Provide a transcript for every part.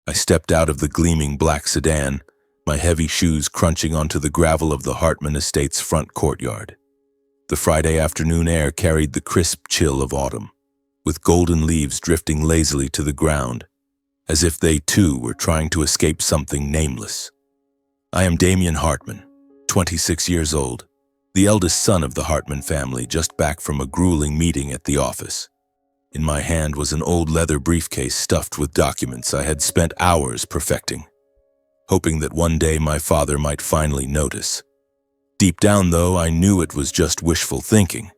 I stepped out of the gleaming black sedan, my heavy shoes crunching onto the gravel of the Hartman Estate's front courtyard. The Friday afternoon air carried the crisp chill of autumn, with golden leaves drifting lazily to the ground, as if they too were trying to escape something nameless. I am Damien Hartman, 26 years old, the eldest son of the Hartman family, just back from a grueling meeting at the office. In my hand was an old leather briefcase stuffed with documents I had spent hours perfecting, hoping that one day my father might finally notice. Deep down, though, I knew it was just wishful thinking.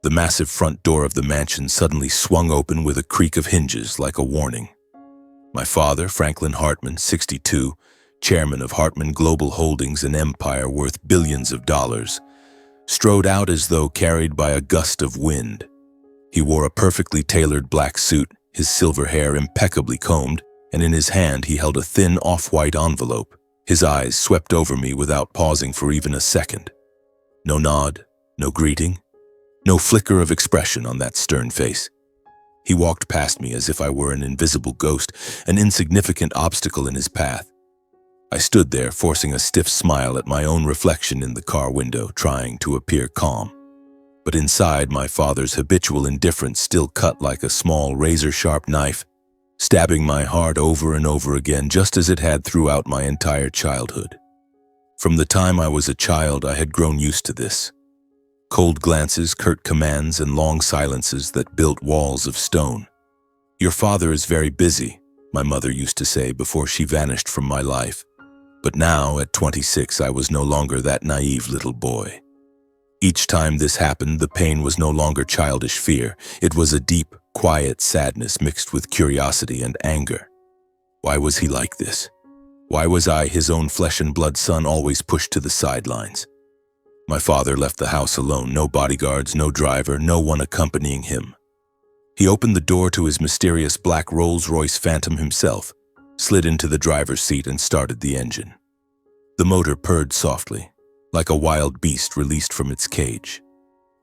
The massive front door of the mansion suddenly swung open with a creak of hinges like a warning. My father, Franklin Hartman, 62, chairman of Hartman Global Holdings, an empire worth billions of dollars, strode out as though carried by a gust of wind. He wore a perfectly tailored black suit, his silver hair impeccably combed, and in his hand he held a thin off-white envelope. His eyes swept over me without pausing for even a second. No nod, no greeting, no flicker of expression on that stern face. He walked past me as if I were an invisible ghost, an insignificant obstacle in his path. I stood there, forcing a stiff smile at my own reflection in the car window, trying to appear calm. But inside, my father's habitual indifference still cut like a small razor-sharp knife, stabbing my heart over and over again, just as it had throughout my entire childhood. From the time I was a child, I had grown used to this. Cold glances, curt commands, and long silences that built walls of stone. "Your father is very busy," my mother used to say before she vanished from my life. But now, at 26, I was no longer that naive little boy. Each time this happened, the pain was no longer childish fear. It was a deep, quiet sadness mixed with curiosity and anger. Why was he like this? Why was I, his own flesh and blood son, always pushed to the sidelines? My father left the house alone, no bodyguards, no driver, no one accompanying him. He opened the door to his mysterious black Rolls-Royce Phantom himself, slid into the driver's seat and started the engine. The motor purred softly, like a wild beast released from its cage.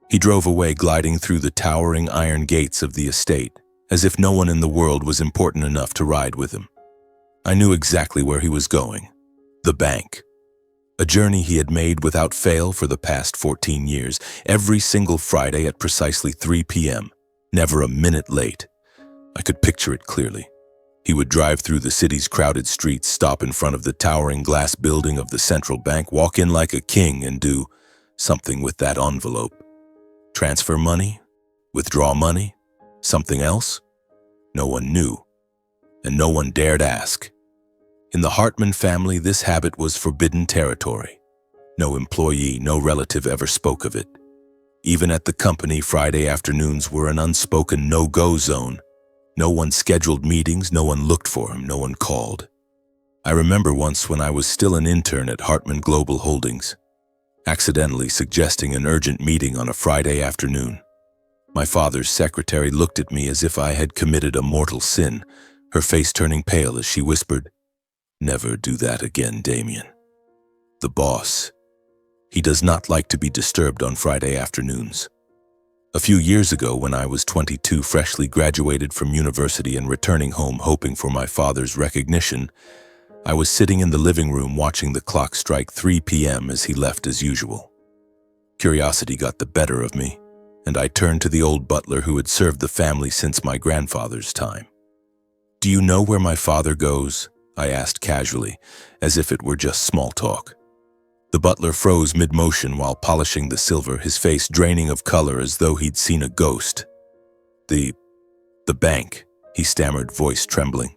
He drove away, gliding through the towering iron gates of the estate, as if no one in the world was important enough to ride with him. I knew exactly where he was going: the bank. A journey he had made without fail for the past 14 years, every single Friday at precisely 3 p.m., never a minute late. I could picture it clearly. He would drive through the city's crowded streets, stop in front of the towering glass building of the central bank, walk in like a king, and do something with that envelope. Transfer money? Withdraw money? Something else? No one knew, and no one dared ask. In the Hartman family, this habit was forbidden territory. No employee, no relative ever spoke of it. Even at the company, Friday afternoons were an unspoken no-go zone. No one scheduled meetings, no one looked for him, no one called. I remember once, when I was still an intern at Hartman Global Holdings, accidentally suggesting an urgent meeting on a Friday afternoon. My father's secretary looked at me as if I had committed a mortal sin, her face turning pale as she whispered, "Never do that again, Damien. The boss, he does not like to be disturbed on Friday afternoons." A few years ago, when I was 22, freshly graduated from university and returning home hoping for my father's recognition, I was sitting in the living room watching the clock strike 3 p.m. as he left as usual. Curiosity got the better of me, and I turned to the old butler who had served the family since my grandfather's time. "Do you know where my father goes?" I asked casually, as if it were just small talk. The butler froze mid-motion while polishing the silver, his face draining of color as though he'd seen a ghost. The bank," he stammered, voice trembling.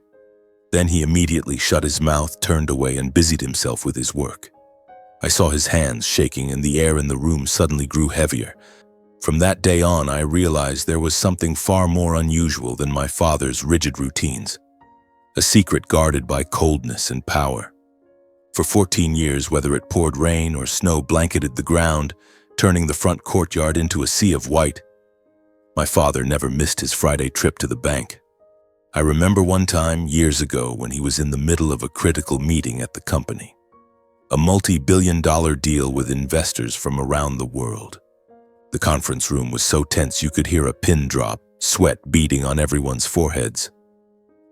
Then he immediately shut his mouth, turned away, and busied himself with his work. I saw his hands shaking, and the air in the room suddenly grew heavier. From that day on, I realized there was something far more unusual than my father's rigid routines. A secret guarded by coldness and power. For 14 years, whether it poured rain or snow blanketed the ground, turning the front courtyard into a sea of white, my father never missed his Friday trip to the bank. I remember one time, years ago, when he was in the middle of a critical meeting at the company. A multi-billion-dollar deal with investors from around the world. The conference room was so tense you could hear a pin drop, sweat beading on everyone's foreheads.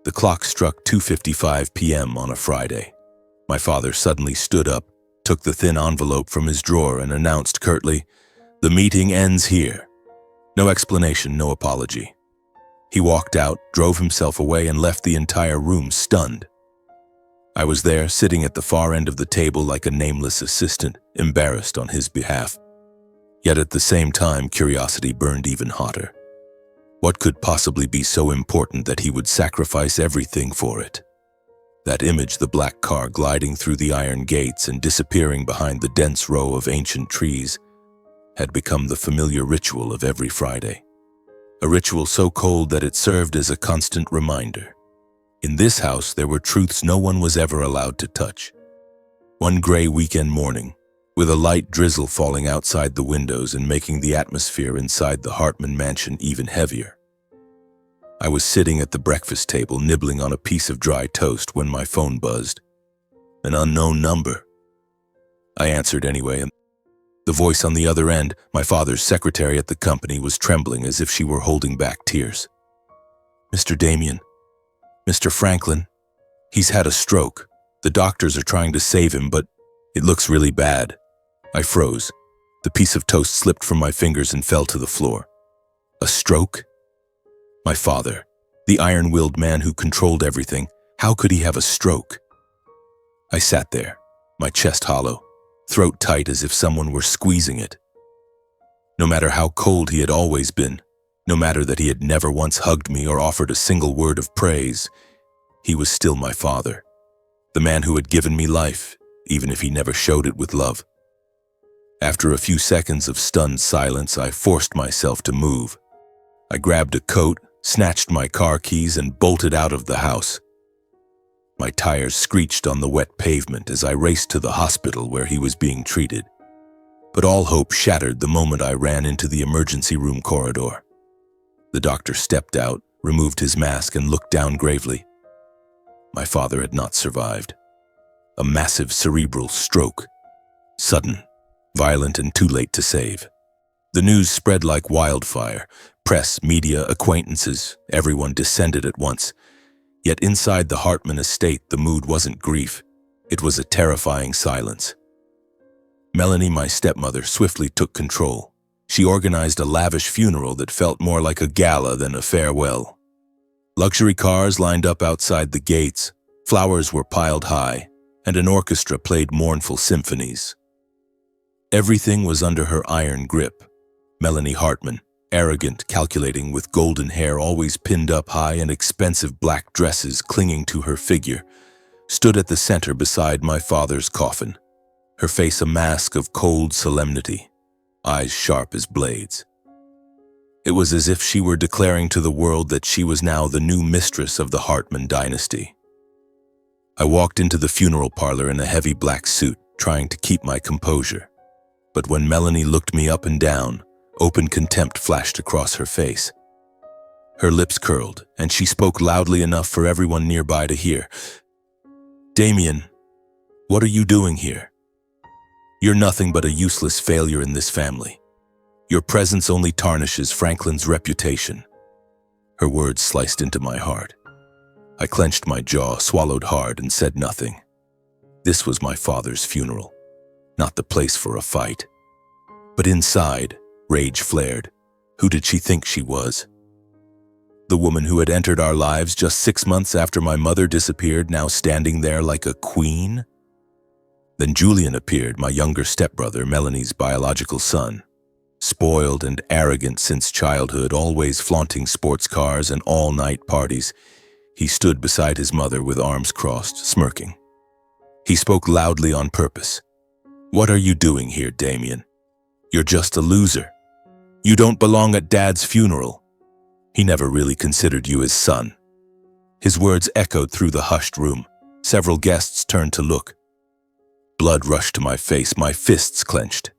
The clock struck 2:55 p.m. on a Friday. My father suddenly stood up, took the thin envelope from his drawer, and announced curtly, "The meeting ends here." No explanation, no apology. He walked out, drove himself away, and left the entire room stunned. I was there, sitting at the far end of the table like a nameless assistant, embarrassed on his behalf. Yet at the same time, curiosity burned even hotter. What could possibly be so important that he would sacrifice everything for it? That image, the black car gliding through the iron gates and disappearing behind the dense row of ancient trees, had become the familiar ritual of every Friday. A ritual so cold that it served as a constant reminder. In this house, there were truths no one was ever allowed to touch. One gray weekend morning, with a light drizzle falling outside the windows and making the atmosphere inside the Hartman mansion even heavier, I was sitting at the breakfast table nibbling on a piece of dry toast when my phone buzzed. An unknown number. I answered anyway, and the voice on the other end, my father's secretary at the company, was trembling as if she were holding back tears. "Mr. Damien, Mr. Franklin, he's had a stroke. The doctors are trying to save him, but it looks really bad." I froze. The piece of toast slipped from my fingers and fell to the floor. A stroke? My father, the iron-willed man who controlled everything, how could he have a stroke? I sat there, my chest hollow, throat tight as if someone were squeezing it. No matter how cold he had always been, no matter that he had never once hugged me or offered a single word of praise, he was still my father, the man who had given me life, even if he never showed it with love. After a few seconds of stunned silence, I forced myself to move. I grabbed a coat, snatched my car keys, and bolted out of the house. My tires screeched on the wet pavement as I raced to the hospital where he was being treated. But all hope shattered the moment I ran into the emergency room corridor. The doctor stepped out, removed his mask, and looked down gravely. My father had not survived. A massive cerebral stroke. Sudden, violent, and too late to save. The news spread like wildfire. Press, media, acquaintances, everyone descended at once. Yet inside the Hartman estate, the mood wasn't grief. It was a terrifying silence. Melanie, my stepmother, swiftly took control. She organized a lavish funeral that felt more like a gala than a farewell. Luxury cars lined up outside the gates, flowers were piled high, and an orchestra played mournful symphonies. Everything was under her iron grip. Melanie Hartman, arrogant, calculating, with golden hair always pinned up high and expensive black dresses clinging to her figure, stood at the center beside my father's coffin, her face a mask of cold solemnity, eyes sharp as blades. It was as if she were declaring to the world that she was now the new mistress of the Hartman dynasty. I walked into the funeral parlor in a heavy black suit, trying to keep my composure. But when Melanie looked me up and down, open contempt flashed across her face. Her lips curled, and she spoke loudly enough for everyone nearby to hear. "Damien, what are you doing here? You're nothing but a useless failure in this family. Your presence only tarnishes Franklin's reputation." Her words sliced into my heart. I clenched my jaw, swallowed hard, and said nothing. This was my father's funeral, not the place for a fight. But inside, rage flared. Who did she think she was? The woman who had entered our lives just 6 months after my mother disappeared, now standing there like a queen? Then Julian appeared, my younger stepbrother, Melanie's biological son. Spoiled and arrogant since childhood, always flaunting sports cars and all-night parties, he stood beside his mother with arms crossed, smirking. He spoke loudly on purpose. "What are you doing here, Damien? You're just a loser. You don't belong at Dad's funeral. He never really considered you his son." His words echoed through the hushed room. Several guests turned to look. Blood rushed to my face, my fists clenched.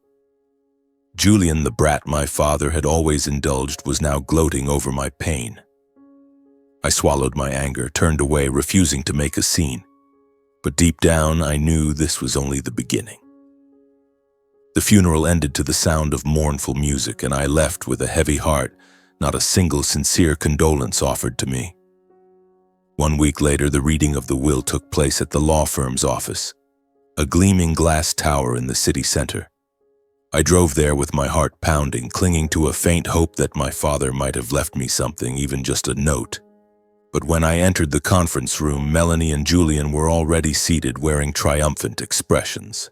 Julian, the brat my father had always indulged, was now gloating over my pain. I swallowed my anger, turned away, refusing to make a scene. But deep down, I knew this was only the beginning. The funeral ended to the sound of mournful music, and I left with a heavy heart, not a single sincere condolence offered to me. 1 week later, the reading of the will took place at the law firm's office, a gleaming glass tower in the city center. I drove there with my heart pounding, clinging to a faint hope that my father might have left me something, even just a note. But when I entered the conference room, Melanie and Julian were already seated, wearing triumphant expressions.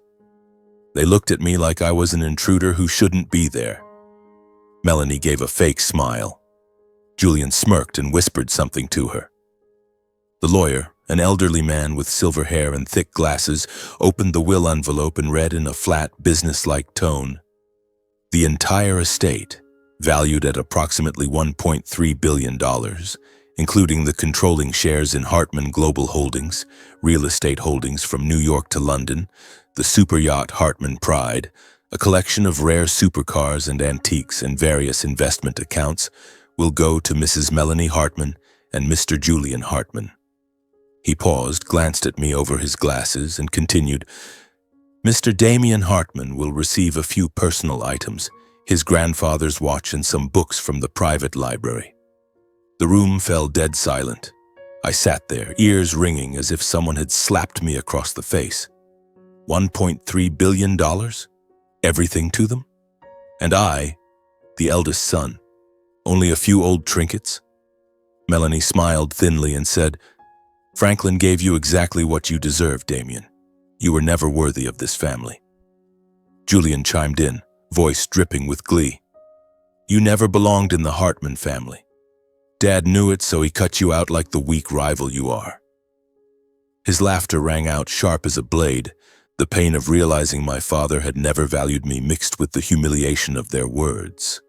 They looked at me like I was an intruder who shouldn't be there. Melanie gave a fake smile. Julian smirked and whispered something to her. The lawyer, an elderly man with silver hair and thick glasses, opened the will envelope and read in a flat, businesslike tone, "The entire estate, valued at approximately $1.3 billion, including the controlling shares in Hartman Global Holdings, real estate holdings from New York to London, the super yacht Hartman Pride, a collection of rare supercars and antiques, and various investment accounts, will go to Mrs. Melanie Hartman and Mr. Julian Hartman." He paused, glanced at me over his glasses, and continued, "Mr. Damien Hartman will receive a few personal items, his grandfather's watch and some books from the private library." The room fell dead silent. I sat there, ears ringing as if someone had slapped me across the face. $1.3 billion? Everything to them? And I, the eldest son, only a few old trinkets? Melanie smiled thinly and said, "Franklin gave you exactly what you deserved, Damien. You were never worthy of this family." Julian chimed in, voice dripping with glee. "You never belonged in the Hartman family. Dad knew it, so he cut you out like the weak rival you are." His laughter rang out sharp as a blade, the pain of realizing my father had never valued me mixed with the humiliation of their words.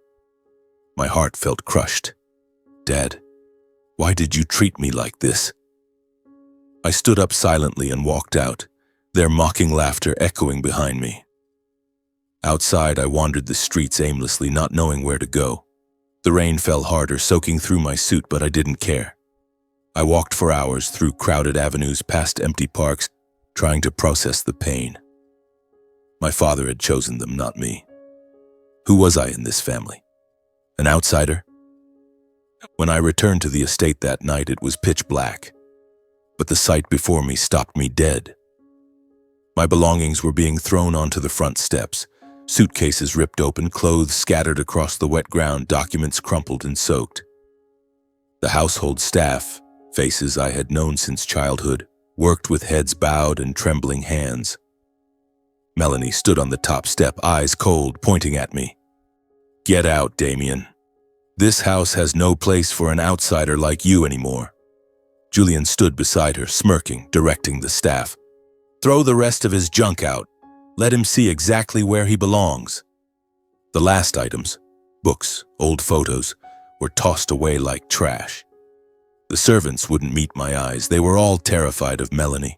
My heart felt crushed. "Dad, why did you treat me like this?" I stood up silently and walked out, their mocking laughter echoing behind me. Outside, I wandered the streets aimlessly, not knowing where to go. The rain fell harder, soaking through my suit, but I didn't care. I walked for hours through crowded avenues, past empty parks, trying to process the pain. My father had chosen them, not me. Who was I in this family? An outsider? When I returned to the estate that night, it was pitch black. But the sight before me stopped me dead. My belongings were being thrown onto the front steps, suitcases ripped open, clothes scattered across the wet ground, documents crumpled and soaked. The household staff, faces I had known since childhood, worked with heads bowed and trembling hands. Melanie stood on the top step, eyes cold, pointing at me. "Get out, Damien. This house has no place for an outsider like you anymore." Julian stood beside her, smirking, directing the staff. "Throw the rest of his junk out. Let him see exactly where he belongs." The last items, books, old photos, were tossed away like trash. The servants wouldn't meet my eyes. They were all terrified of Melanie.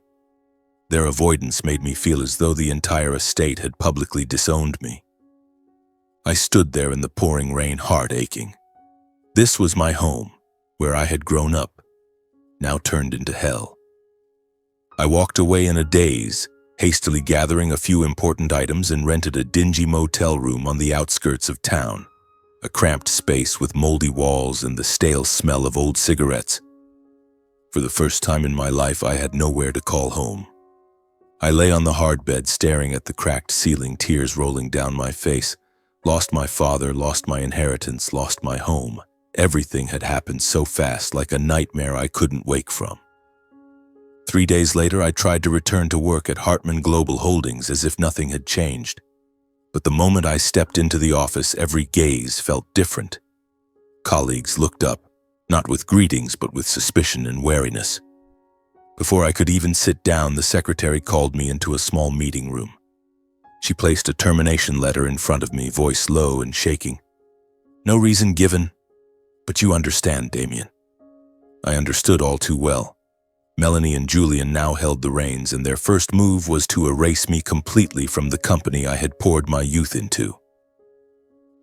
Their avoidance made me feel as though the entire estate had publicly disowned me. I stood there in the pouring rain, heart aching. This was my home, where I had grown up, now turned into hell. I walked away in a daze, hastily gathering a few important items, and rented a dingy motel room on the outskirts of town, a cramped space with moldy walls and the stale smell of old cigarettes. For the first time in my life, I had nowhere to call home. I lay on the hard bed, staring at the cracked ceiling, tears rolling down my face. Lost my father, lost my inheritance, lost my home. Everything had happened so fast, like a nightmare I couldn't wake from. 3 days later, I tried to return to work at Hartman Global Holdings as if nothing had changed. But the moment I stepped into the office, every gaze felt different. Colleagues looked up, not with greetings, but with suspicion and wariness. Before I could even sit down, the secretary called me into a small meeting room. She placed a termination letter in front of me, voice low and shaking. "No reason given. But you understand, Damien." I understood all too well. Melanie and Julian now held the reins, and their first move was to erase me completely from the company I had poured my youth into.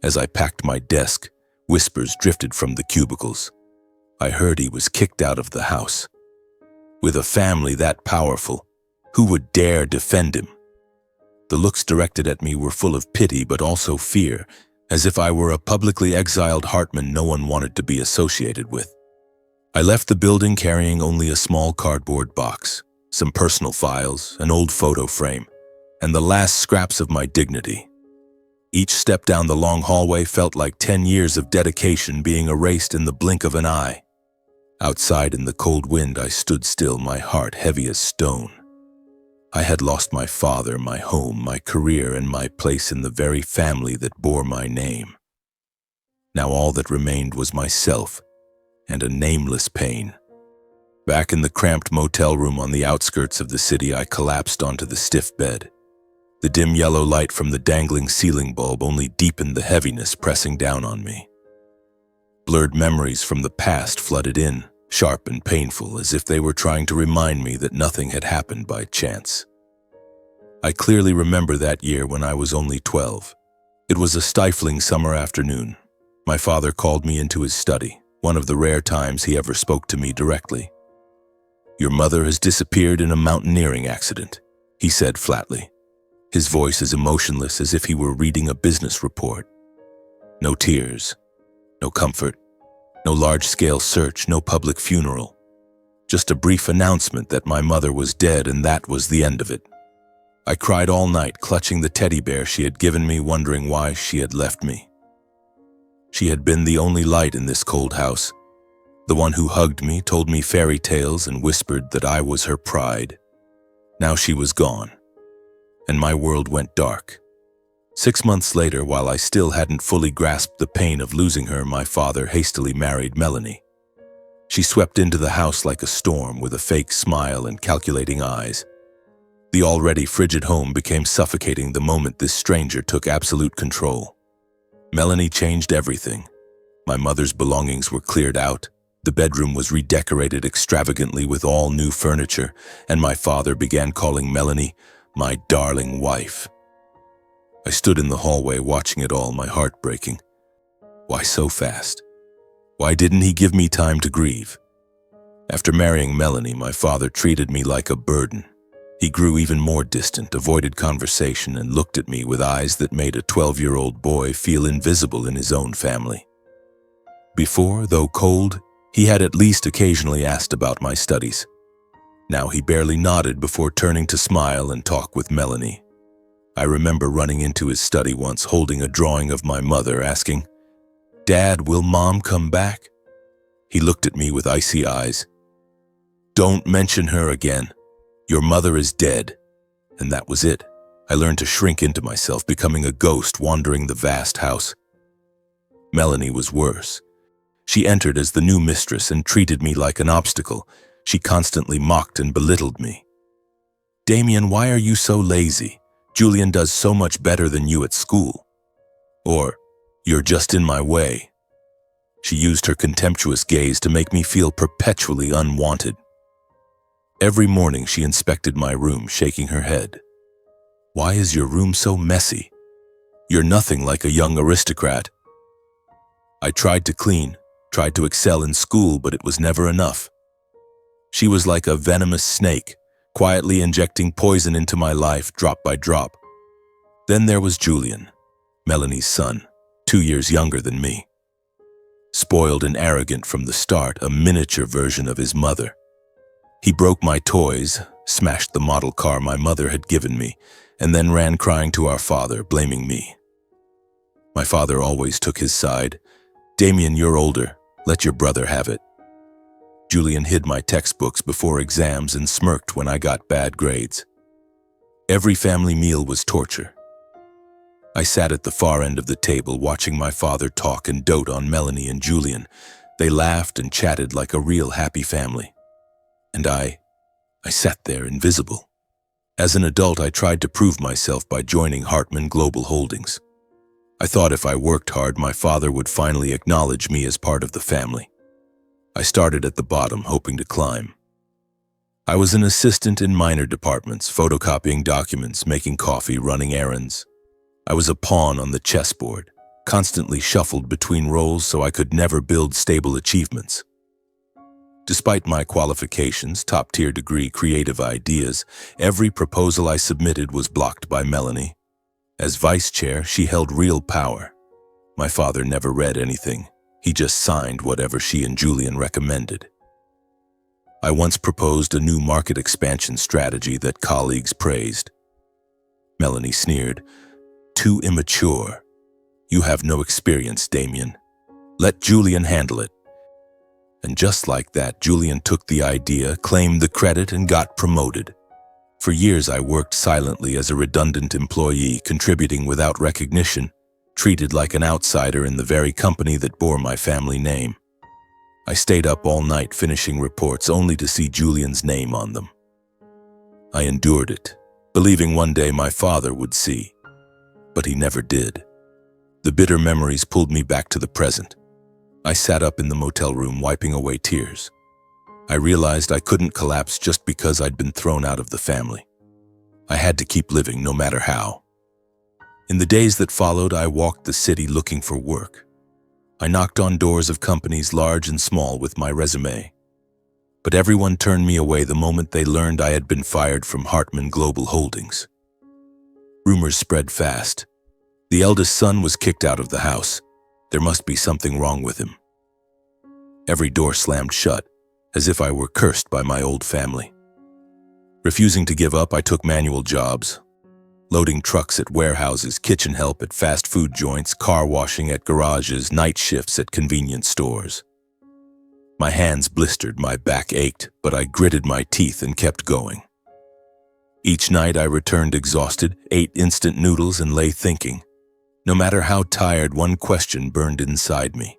As I packed my desk, whispers drifted from the cubicles. I heard he was kicked out of the house. With a family that powerful, who would dare defend him? The looks directed at me were full of pity, but also fear, as if I were a publicly exiled Hartman no one wanted to be associated with. I left the building carrying only a small cardboard box, some personal files, an old photo frame, and the last scraps of my dignity. Each step down the long hallway felt like 10 years of dedication being erased in the blink of an eye. Outside in the cold wind, I stood still, my heart heavy as stone. I had lost my father, my home, my career, and my place in the very family that bore my name. Now all that remained was myself and a nameless pain. Back in the cramped motel room on the outskirts of the city, I collapsed onto the stiff bed. The dim yellow light from the dangling ceiling bulb only deepened the heaviness pressing down on me. Blurred memories from the past flooded in, sharp and painful, as if they were trying to remind me that nothing had happened by chance. I clearly remember that year when I was only 12. It was a stifling summer afternoon. My father called me into his study, one of the rare times he ever spoke to me directly. "Your mother has disappeared in a mountaineering accident," he said flatly, his voice as emotionless as if he were reading a business report. No tears, no comfort, no large-scale search, no public funeral. Just a brief announcement that my mother was dead, and that was the end of it. I cried all night, clutching the teddy bear she had given me, wondering why she had left me. She had been the only light in this cold house, the one who hugged me, told me fairy tales, and whispered that I was her pride. Now she was gone, and my world went dark. 6 months later, while I still hadn't fully grasped the pain of losing her, my father hastily married Melanie. She swept into the house like a storm, with a fake smile and calculating eyes. The already frigid home became suffocating the moment this stranger took absolute control. Melanie changed everything. My mother's belongings were cleared out, the bedroom was redecorated extravagantly with all new furniture, and my father began calling Melanie my darling wife. I stood in the hallway watching it all, my heart breaking. Why so fast? Why didn't he give me time to grieve? After marrying Melanie, my father treated me like a burden. He grew even more distant, avoided conversation, and looked at me with eyes that made a 12-year-old boy feel invisible in his own family. Before, though cold, he had at least occasionally asked about my studies. Now he barely nodded before turning to smile and talk with Melanie. I remember running into his study once, holding a drawing of my mother, asking, "Dad, will Mom come back?" He looked at me with icy eyes. "Don't mention her again. Your mother is dead." And that was it. I learned to shrink into myself, becoming a ghost wandering the vast house. Melanie was worse. She entered as the new mistress and treated me like an obstacle. She constantly mocked and belittled me. "Damien, why are you so lazy? Julian does so much better than you at school." Or, "You're just in my way." She used her contemptuous gaze to make me feel perpetually unwanted. Every morning she inspected my room, shaking her head. "Why is your room so messy? You're nothing like a young aristocrat." I tried to clean, tried to excel in school, but it was never enough. She was like a venomous snake, quietly injecting poison into my life drop by drop. Then there was Julian, Melanie's son, 2 years younger than me. Spoiled and arrogant from the start, a miniature version of his mother. He broke my toys, smashed the model car my mother had given me, and then ran crying to our father, blaming me. My father always took his side. "Damien, you're older. Let your brother have it." Julian hid my textbooks before exams and smirked when I got bad grades. Every family meal was torture. I sat at the far end of the table watching my father talk and dote on Melanie and Julian. They laughed and chatted like a real happy family. And I sat there invisible. As an adult, I tried to prove myself by joining Hartman Global Holdings. I thought if I worked hard, my father would finally acknowledge me as part of the family. I started at the bottom, hoping to climb. I was an assistant in minor departments, photocopying documents, making coffee, running errands. I was a pawn on the chessboard, constantly shuffled between roles so I could never build stable achievements. Despite my qualifications, top-tier degree, creative ideas, every proposal I submitted was blocked by Melanie. As vice chair, she held real power. My father never read anything. He just signed whatever she and Julian recommended. I once proposed a new market expansion strategy that colleagues praised. Melanie sneered. Too immature. You have no experience, Damien. Let Julian handle it. And just like that, Julian took the idea, claimed the credit, and got promoted. For years, I worked silently as a redundant employee, contributing without recognition, treated like an outsider in the very company that bore my family name. I stayed up all night finishing reports only to see Julian's name on them. I endured it, believing one day my father would see. But he never did. The bitter memories pulled me back to the present. I sat up in the motel room, wiping away tears. I realized I couldn't collapse just because I'd been thrown out of the family. I had to keep living no matter how. In the days that followed, I walked the city looking for work. I knocked on doors of companies large and small with my resume. But everyone turned me away the moment they learned I had been fired from Hartman Global Holdings. Rumors spread fast. The eldest son was kicked out of the house. There must be something wrong with him. Every door slammed shut, as if I were cursed by my old family. Refusing to give up, I took manual jobs, loading trucks at warehouses, kitchen help at fast food joints, car washing at garages, night shifts at convenience stores. My hands blistered, my back ached, but I gritted my teeth and kept going. Each night I returned exhausted, ate instant noodles, and lay thinking. No matter how tired, one question burned inside me.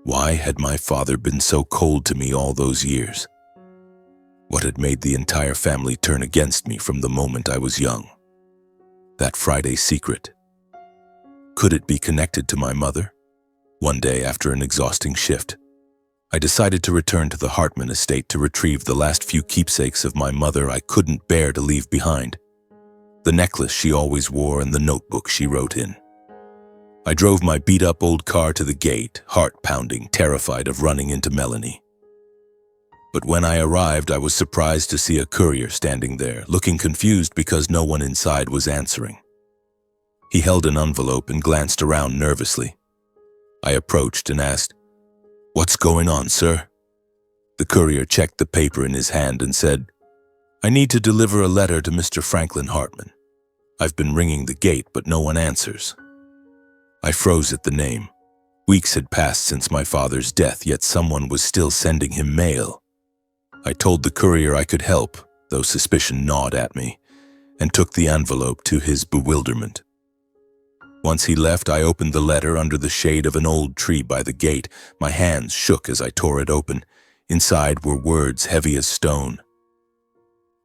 Why had my father been so cold to me all those years? What had made the entire family turn against me from the moment I was young? That Friday secret. Could it be connected to my mother? One day, after an exhausting shift, I decided to return to the Hartman estate to retrieve the last few keepsakes of my mother I couldn't bear to leave behind. The necklace she always wore and the notebook she wrote in. I drove my beat-up old car to the gate, heart-pounding, terrified of running into Melanie. But when I arrived, I was surprised to see a courier standing there, looking confused because no one inside was answering. He held an envelope and glanced around nervously. I approached and asked, "What's going on, sir?" The courier checked the paper in his hand and said, "I need to deliver a letter to Mr. Franklin Hartman. I've been ringing the gate, but no one answers." I froze at the name. Weeks had passed since my father's death, yet someone was still sending him mail. I told the courier I could help, though suspicion gnawed at me, and took the envelope to his bewilderment. Once he left, I opened the letter under the shade of an old tree by the gate. My hands shook as I tore it open. Inside were words heavy as stone.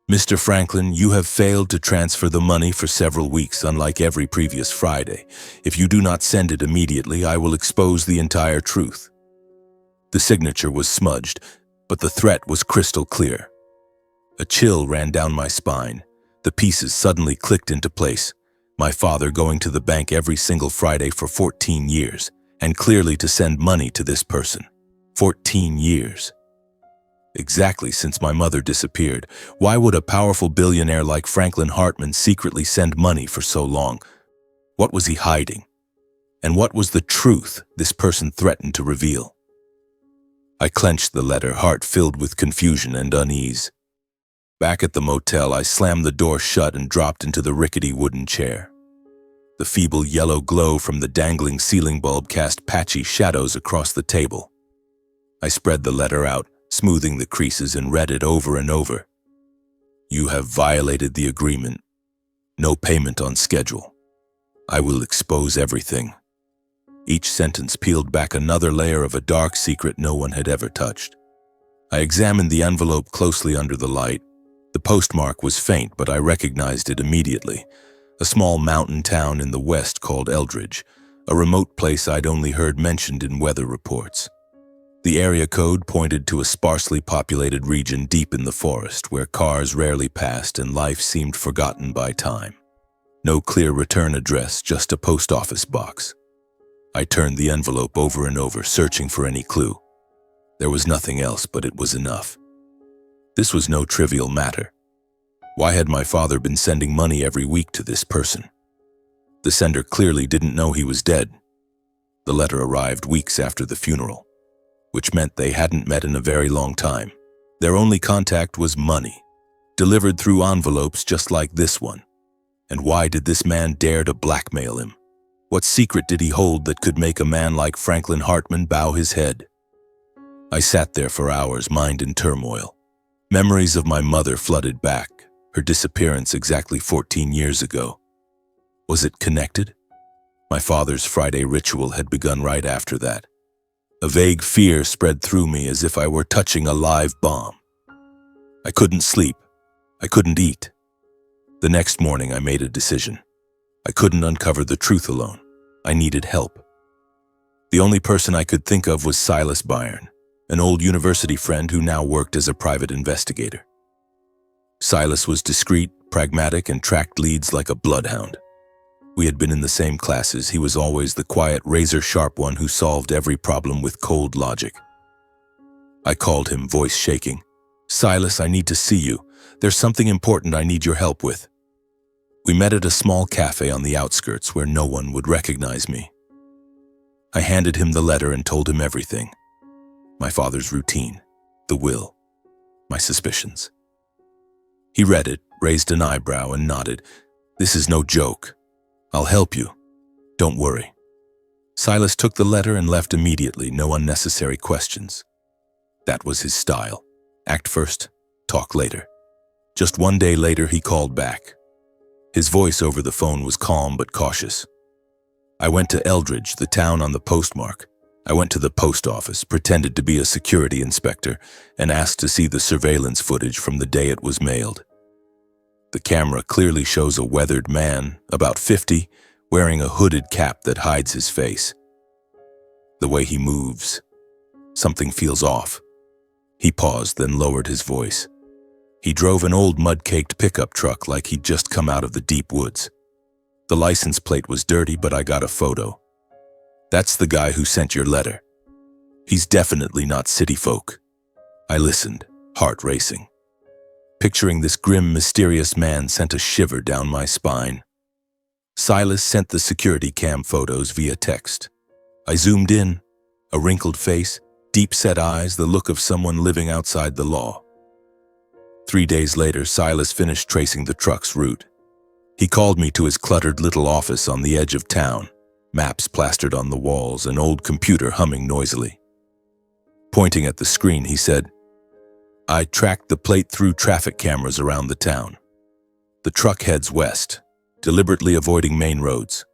"Mr. Franklin, you have failed to transfer the money for several weeks, unlike every previous Friday. If you do not send it immediately, I will expose the entire truth." The signature was smudged, but the threat was crystal clear. A chill ran down my spine. The pieces suddenly clicked into place. My father going to the bank every single Friday for 14 years, and clearly to send money to this person. 14 years. Exactly since my mother disappeared. Why would a powerful billionaire like Franklin Hartman secretly send money for so long? What was he hiding? And what was the truth this person threatened to reveal? I clenched the letter, heart filled with confusion and unease. Back at the motel, I slammed the door shut and dropped into the rickety wooden chair. The feeble yellow glow from the dangling ceiling bulb cast patchy shadows across the table. I spread the letter out, smoothing the creases, and read it over and over. "You have violated the agreement. No payment on schedule. I will expose everything." Each sentence peeled back another layer of a dark secret no one had ever touched. I examined the envelope closely under the light. The postmark was faint, but I recognized it immediately. A small mountain town in the west called Eldridge, a remote place I'd only heard mentioned in weather reports. The area code pointed to a sparsely populated region deep in the forest where cars rarely passed and life seemed forgotten by time. No clear return address, just a post office box. I turned the envelope over and over, searching for any clue. There was nothing else, but it was enough. This was no trivial matter. Why had my father been sending money every week to this person? The sender clearly didn't know he was dead. The letter arrived weeks after the funeral, which meant they hadn't met in a very long time. Their only contact was money, delivered through envelopes just like this one. And why did this man dare to blackmail him? What secret did he hold that could make a man like Franklin Hartman bow his head? I sat there for hours, mind in turmoil. Memories of my mother flooded back, her disappearance exactly 14 years ago. Was it connected? My father's Friday ritual had begun right after that. A vague fear spread through me as if I were touching a live bomb. I couldn't sleep. I couldn't eat. The next morning I made a decision. I couldn't uncover the truth alone. I needed help. The only person I could think of was Silas Byrne, an old university friend who now worked as a private investigator. Silas was discreet, pragmatic, and tracked leads like a bloodhound. We had been in the same classes. He was always the quiet, razor-sharp one who solved every problem with cold logic. I called him, voice shaking. "Silas, I need to see you. There's something important I need your help with." We met at a small cafe on the outskirts where no one would recognize me. I handed him the letter and told him everything. My father's routine, the will, my suspicions. He read it, raised an eyebrow, and nodded. "This is no joke. I'll help you. Don't worry." Silas took the letter and left immediately, no unnecessary questions. That was his style. Act first, talk later. Just one day later, he called back. His voice over the phone was calm but cautious. "I went to Eldridge, the town on the postmark. I went to the post office, pretended to be a security inspector, and asked to see the surveillance footage from the day it was mailed. The camera clearly shows a weathered man, about 50, wearing a hooded cap that hides his face. The way he moves, something feels off." He paused, then lowered his voice. He drove an old mud-caked pickup truck like he'd just come out of the deep woods. The license plate was dirty, but I got a photo. "That's the guy who sent your letter. He's definitely not city folk." I listened, heart racing. Picturing this grim, mysterious man sent a shiver down my spine. Silas sent the security cam photos via text. I zoomed in, a wrinkled face, deep-set eyes, the look of someone living outside the law. 3 days later, Silas finished tracing the truck's route. He called me to his cluttered little office on the edge of town, maps plastered on the walls, an old computer humming noisily. Pointing at the screen, he said, "I tracked the plate through traffic cameras around the town. The truck heads west, deliberately avoiding main roads."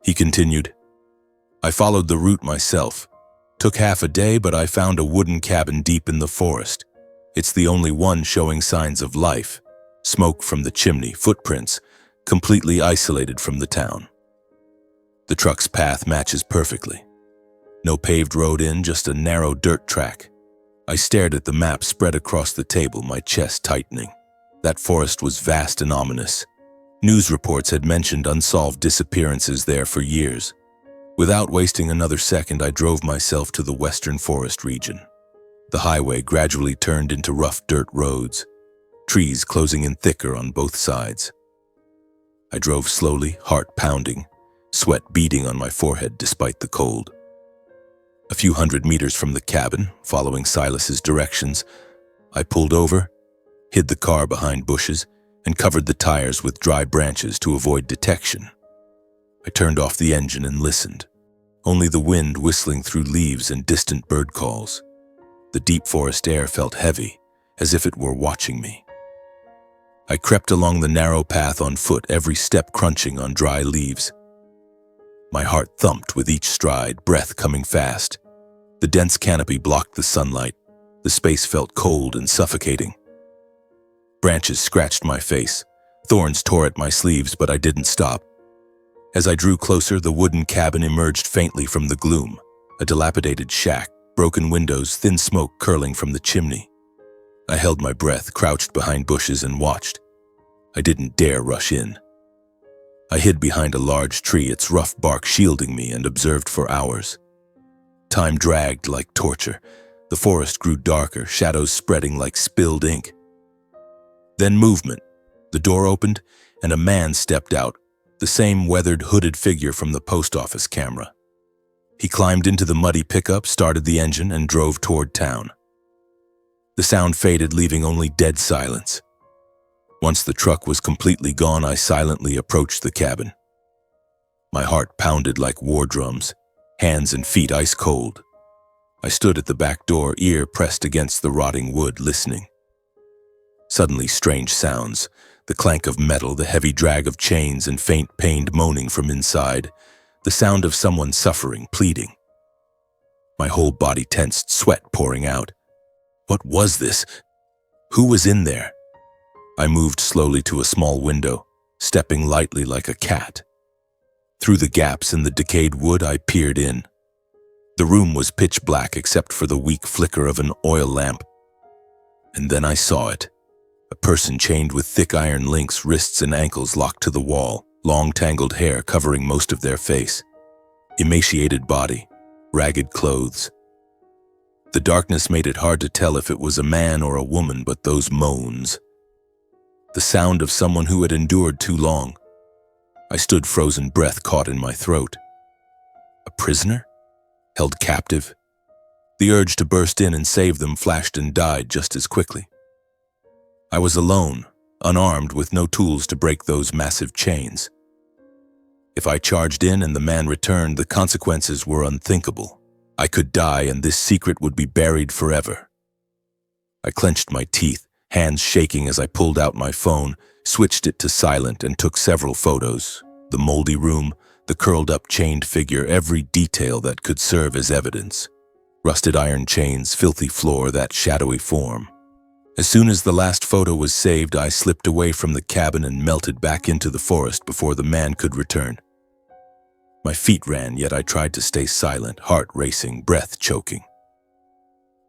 He continued, "I followed the route myself. Took half a day, but I found a wooden cabin deep in the forest. It's the only one showing signs of life. Smoke from the chimney, footprints, completely isolated from the town. The truck's path matches perfectly. No paved road in, just a narrow dirt track." I stared at the map spread across the table, my chest tightening. That forest was vast and ominous. News reports had mentioned unsolved disappearances there for years. Without wasting another second, I drove myself to the western forest region. The highway gradually turned into rough dirt roads, trees closing in thicker on both sides. I drove slowly, heart pounding, sweat beading on my forehead despite the cold. A few hundred meters from the cabin, following Silas's directions, I pulled over, hid the car behind bushes, and covered the tires with dry branches to avoid detection. I turned off the engine and listened, only the wind whistling through leaves and distant bird calls. The deep forest air felt heavy, as if it were watching me. I crept along the narrow path on foot, every step crunching on dry leaves. My heart thumped with each stride, breath coming fast. The dense canopy blocked the sunlight. The space felt cold and suffocating. Branches scratched my face. Thorns tore at my sleeves, but I didn't stop. As I drew closer, the wooden cabin emerged faintly from the gloom. A dilapidated shack, broken windows, thin smoke curling from the chimney. I held my breath, crouched behind bushes, and watched. I didn't dare rush in. I hid behind a large tree, its rough bark shielding me, and observed for hours. Time dragged like torture. The forest grew darker, shadows spreading like spilled ink. Then movement. The door opened, and a man stepped out, the same weathered, hooded figure from the post office camera. He climbed into the muddy pickup, started the engine, and drove toward town. The sound faded, leaving only dead silence. Once the truck was completely gone, I silently approached the cabin. My heart pounded like war drums, hands and feet ice cold. I stood at the back door, ear pressed against the rotting wood, listening. Suddenly, strange sounds, the clank of metal, the heavy drag of chains, and faint, pained moaning from inside, the sound of someone suffering, pleading. My whole body tensed, sweat pouring out. What was this? Who was in there? I moved slowly to a small window, stepping lightly like a cat. Through the gaps in the decayed wood, I peered in. The room was pitch black except for the weak flicker of an oil lamp. And then I saw it. A person chained with thick iron links, wrists and ankles locked to the wall, long tangled hair covering most of their face. Emaciated body, ragged clothes. The darkness made it hard to tell if it was a man or a woman, but those moans. The sound of someone who had endured too long. I stood frozen, breath caught in my throat. A prisoner? Held captive? The urge to burst in and save them flashed and died just as quickly. I was alone, unarmed, with no tools to break those massive chains. If I charged in and the man returned, the consequences were unthinkable. I could die and this secret would be buried forever. I clenched my teeth, hands shaking as I pulled out my phone, switched it to silent and took several photos. The moldy room, the curled-up chained figure, every detail that could serve as evidence. Rusted iron chains, filthy floor, that shadowy form. As soon as the last photo was saved, I slipped away from the cabin and melted back into the forest before the man could return. My feet ran, yet I tried to stay silent, heart racing, breath choking.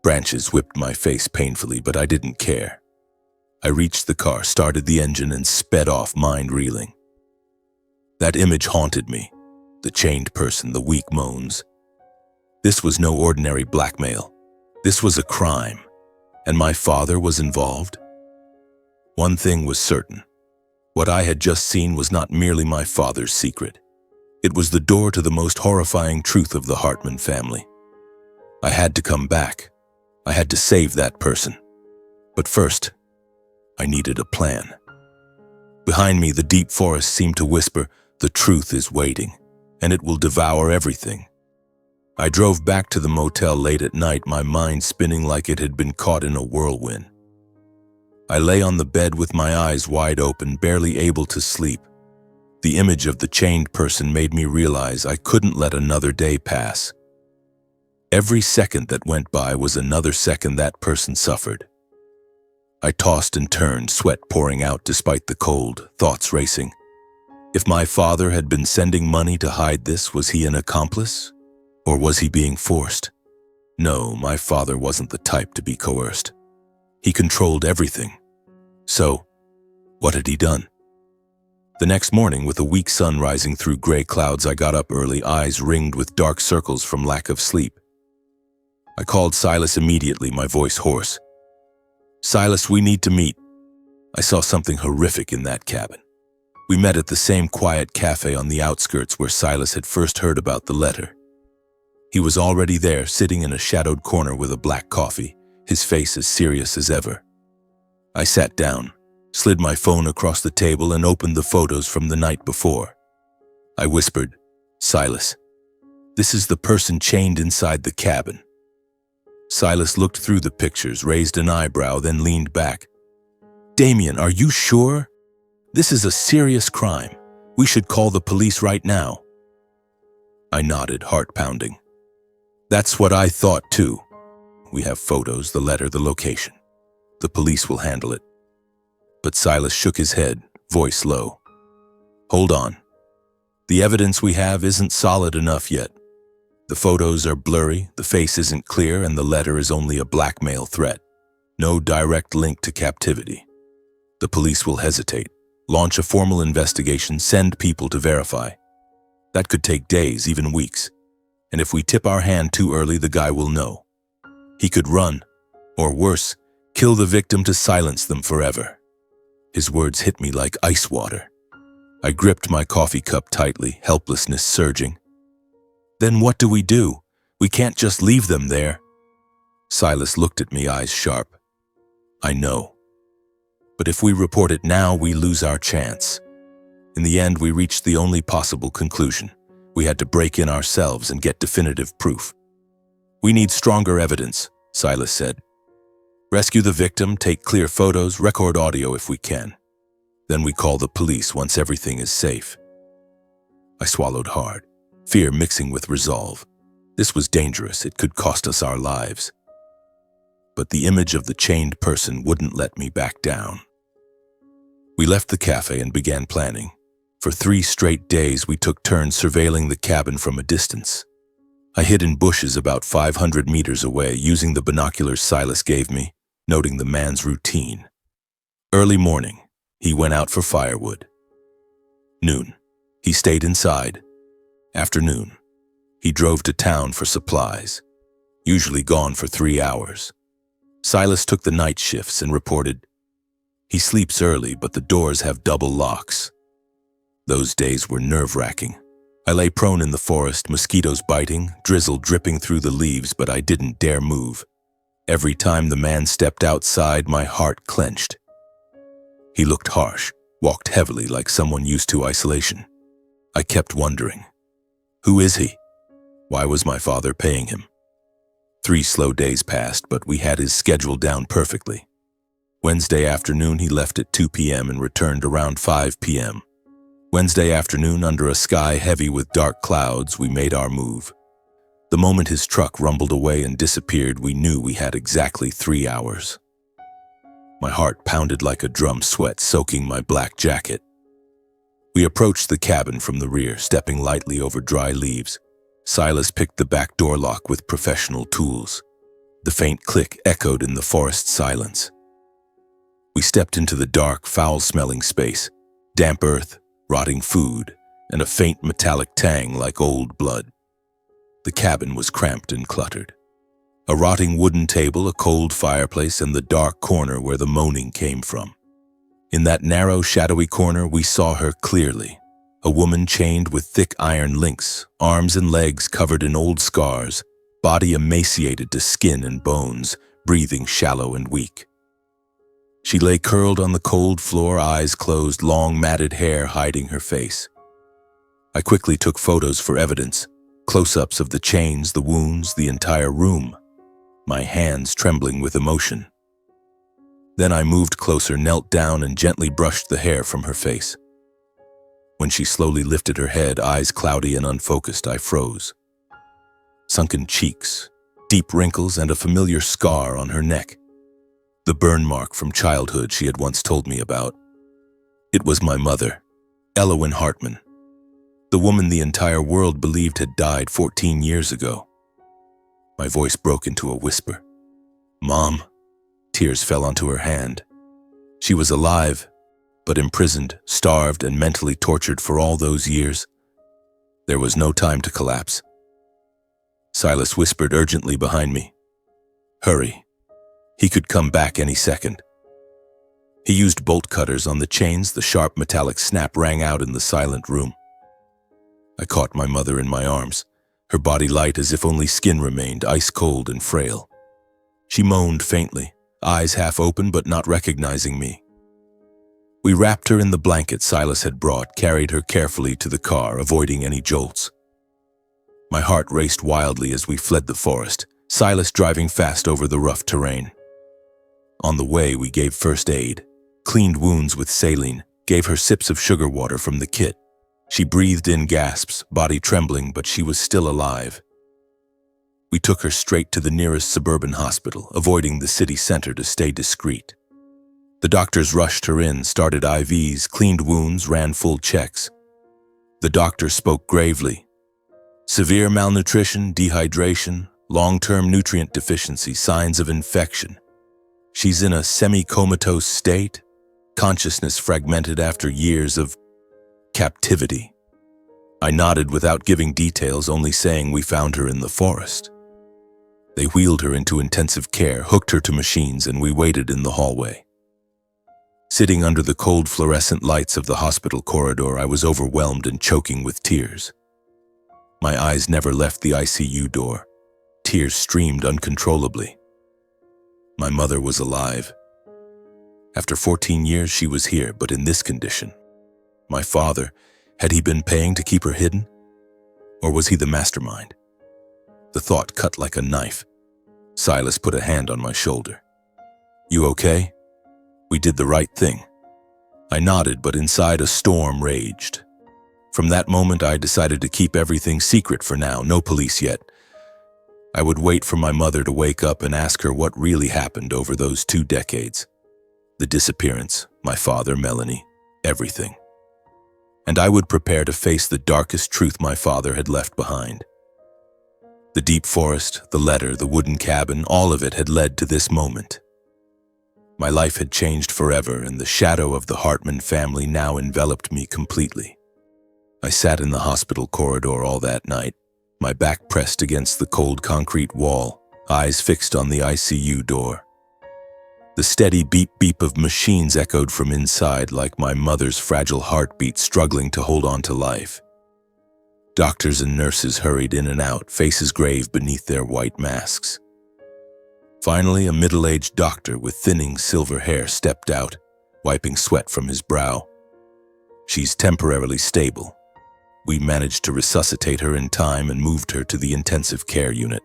Branches whipped my face painfully, but I didn't care. I reached the car, started the engine, and sped off, mind reeling. That image haunted me, the chained person, the weak moans. This was no ordinary blackmail. This was a crime. And my father was involved? One thing was certain. What I had just seen was not merely my father's secret. It was the door to the most horrifying truth of the Hartman family. I had to come back. I had to save that person. But first, I needed a plan. Behind me, the deep forest seemed to whisper, "The truth is waiting, and it will devour everything." I drove back to the motel late at night, my mind spinning like it had been caught in a whirlwind. I lay on the bed with my eyes wide open, barely able to sleep. The image of the chained person made me realize I couldn't let another day pass. Every second that went by was another second that person suffered. I tossed and turned, sweat pouring out despite the cold, thoughts racing. If my father had been sending money to hide this, was he an accomplice? Or was he being forced? No, my father wasn't the type to be coerced. He controlled everything. So, what had he done? The next morning, with a weak sun rising through gray clouds, I got up early, eyes ringed with dark circles from lack of sleep. I called Silas immediately, my voice hoarse. "Silas, we need to meet." I saw something horrific in that cabin. We met at the same quiet cafe on the outskirts where Silas had first heard about the letter. He was already there, sitting in a shadowed corner with a black coffee, his face as serious as ever. I sat down, slid my phone across the table, and opened the photos from the night before. I whispered, "Silas, this is the person chained inside the cabin." Silas looked through the pictures, raised an eyebrow, then leaned back. "Damien, are you sure? This is a serious crime. We should call the police right now." I nodded, heart pounding. "That's what I thought too. We have photos, the letter, the location. The police will handle it." But Silas shook his head, voice low. "Hold on. The evidence we have isn't solid enough yet. The photos are blurry, the face isn't clear, and the letter is only a blackmail threat. No direct link to captivity. The police will hesitate, launch a formal investigation, send people to verify. That could take days, even weeks. And if we tip our hand too early, the guy will know. He could run, or worse, kill the victim to silence them forever." His words hit me like ice water. I gripped my coffee cup tightly, helplessness surging. "Then what do? We can't just leave them there." Silas looked at me, eyes sharp. I know. But if we report it now, we lose our chance. In the end, we reached the only possible conclusion. We had to break in ourselves and get definitive proof. We need stronger evidence, Silas said. Rescue the victim, take clear photos, record audio if we can. Then we call the police once everything is safe. I swallowed hard, fear mixing with resolve. This was dangerous, it could cost us our lives. But the image of the chained person wouldn't let me back down. We left the cafe and began planning. For 3 straight days, we took turns surveilling the cabin from a distance. I hid in bushes about 500 meters away, using the binoculars Silas gave me, noting the man's routine. Early morning, he went out for firewood. Noon, he stayed inside. Afternoon, he drove to town for supplies, usually gone for 3 hours. Silas took the night shifts and reported, "He sleeps early, but the doors have double locks." Those days were nerve-wracking. I lay prone in the forest, mosquitoes biting, drizzle dripping through the leaves, but I didn't dare move. Every time the man stepped outside, my heart clenched. He looked harsh, walked heavily like someone used to isolation. I kept wondering, who is he? Why was my father paying him? 3 slow days passed, but we had his schedule down perfectly. Wednesday afternoon, he left at 2 p.m. and returned around 5 p.m. Wednesday afternoon, under a sky heavy with dark clouds, we made our move. The moment his truck rumbled away and disappeared, we knew we had exactly 3 hours. My heart pounded like a drum, sweat soaking my black jacket. We approached the cabin from the rear, stepping lightly over dry leaves. Silas picked the back door lock with professional tools. The faint click echoed in the forest silence. We stepped into the dark, foul-smelling space, damp earth, rotting food, and a faint metallic tang like old blood. The cabin was cramped and cluttered. A rotting wooden table, a cold fireplace, and the dark corner where the moaning came from. In that narrow, shadowy corner, we saw her clearly. A woman chained with thick iron links, arms and legs covered in old scars, body emaciated to skin and bones, breathing shallow and weak. She lay curled on the cold floor, eyes closed, long matted hair hiding her face. I quickly took photos for evidence, close-ups of the chains, the wounds, the entire room, my hands trembling with emotion. Then I moved closer, knelt down, and gently brushed the hair from her face. When she slowly lifted her head, eyes cloudy and unfocused, I froze. Sunken cheeks, deep wrinkles, and a familiar scar on her neck. The burn mark from childhood she had once told me about. It was my mother, Elowyn Hartman, the woman the entire world believed had died 14 years ago. My voice broke into a whisper. "Mom." Tears fell onto her hand. She was alive, but imprisoned, starved, and mentally tortured for all those years. There was no time to collapse. Silas whispered urgently behind me, "Hurry. He could come back any second." He used bolt cutters on the chains. The sharp metallic snap rang out in the silent room. I caught my mother in my arms, her body light as if only skin remained, ice cold and frail. She moaned faintly, eyes half open but not recognizing me. We wrapped her in the blanket Silas had brought, carried her carefully to the car, avoiding any jolts. My heart raced wildly as we fled the forest, Silas driving fast over the rough terrain. On the way, we gave first aid, cleaned wounds with saline, gave her sips of sugar water from the kit. She breathed in gasps, body trembling, but she was still alive. We took her straight to the nearest suburban hospital, avoiding the city center to stay discreet. The doctors rushed her in, started IVs, cleaned wounds, ran full checks. The doctor spoke gravely. "Severe malnutrition, dehydration, long-term nutrient deficiency, signs of infection. She's in a semi-comatose state, consciousness fragmented after years of captivity." I nodded without giving details, only saying we found her in the forest. They wheeled her into intensive care, hooked her to machines, and we waited in the hallway. Sitting under the cold fluorescent lights of the hospital corridor, I was overwhelmed and choking with tears. My eyes never left the ICU door. Tears streamed uncontrollably. My mother was alive, After 14 years, she was here, but in this condition. My father, had he been paying to keep her hidden? Or was he the mastermind? The thought cut like a knife. Silas put a hand on my shoulder. "You okay? We did the right thing." I nodded, but inside a storm raged. From that moment, I decided to keep everything secret for now, no police yet. I would wait for my mother to wake up and ask her what really happened over those 2 decades. The disappearance, my father, Melanie, everything. And I would prepare to face the darkest truth my father had left behind. The deep forest, the letter, the wooden cabin, all of it had led to this moment. My life had changed forever, and the shadow of the Hartman family now enveloped me completely. I sat in the hospital corridor all that night, my back pressed against the cold concrete wall, eyes fixed on the ICU door. The steady beep-beep of machines echoed from inside like my mother's fragile heartbeat struggling to hold on to life. Doctors and nurses hurried in and out, faces grave beneath their white masks. Finally, a middle-aged doctor with thinning silver hair stepped out, wiping sweat from his brow. "She's temporarily stable. We managed to resuscitate her in time and moved her to the intensive care unit.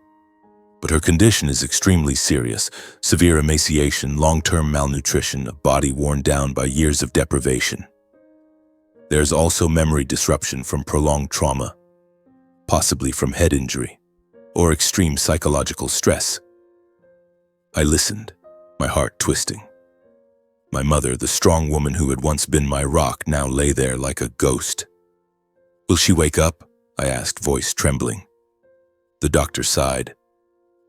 But her condition is extremely serious: severe emaciation, long-term malnutrition, a body worn down by years of deprivation. There's also memory disruption from prolonged trauma, possibly from head injury or extreme psychological stress." I listened, my heart twisting. My mother, the strong woman who had once been my rock, now lay there like a ghost. "Will she wake up?" I asked, voice trembling. The doctor sighed.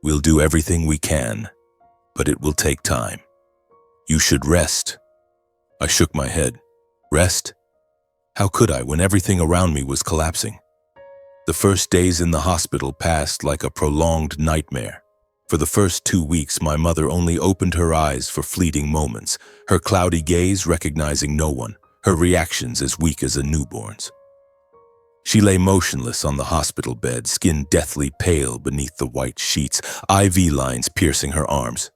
"We'll do everything we can, but it will take time. You should rest." I shook my head. Rest? How could I when everything around me was collapsing? The first days in the hospital passed like a prolonged nightmare. For the first 2 weeks, my mother only opened her eyes for fleeting moments, her cloudy gaze recognizing no one, her reactions as weak as a newborn's. She lay motionless on the hospital bed, skin deathly pale beneath the white sheets, IV lines piercing her arms.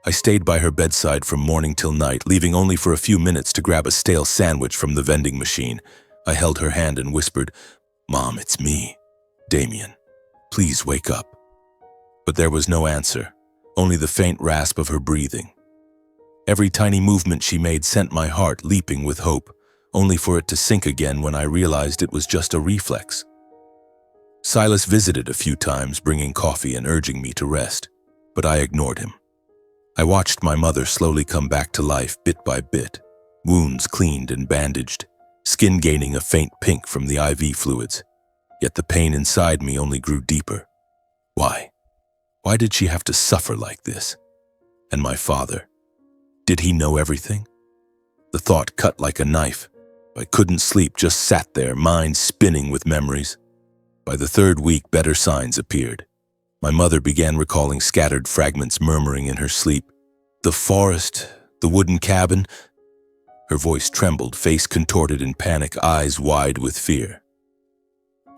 I stayed by her bedside from morning till night, leaving only for a few minutes to grab a stale sandwich from the vending machine. I held her hand and whispered, "Mom, it's me, Damien. Please wake up." But there was no answer, only the faint rasp of her breathing. Every tiny movement she made sent my heart leaping with hope, only for it to sink again when I realized it was just a reflex. Silas visited a few times, bringing coffee and urging me to rest, but I ignored him. I watched my mother slowly come back to life bit by bit, wounds cleaned and bandaged, skin gaining a faint pink from the IV fluids. Yet the pain inside me only grew deeper. Why? Why did she have to suffer like this? And my father? Did he know everything? The thought cut like a knife. I couldn't sleep, just sat there, mind spinning with memories. By the 3rd week, better signs appeared. My mother began recalling scattered fragments, murmuring in her sleep. The forest, the wooden cabin. Her voice trembled, face contorted in panic, eyes wide with fear.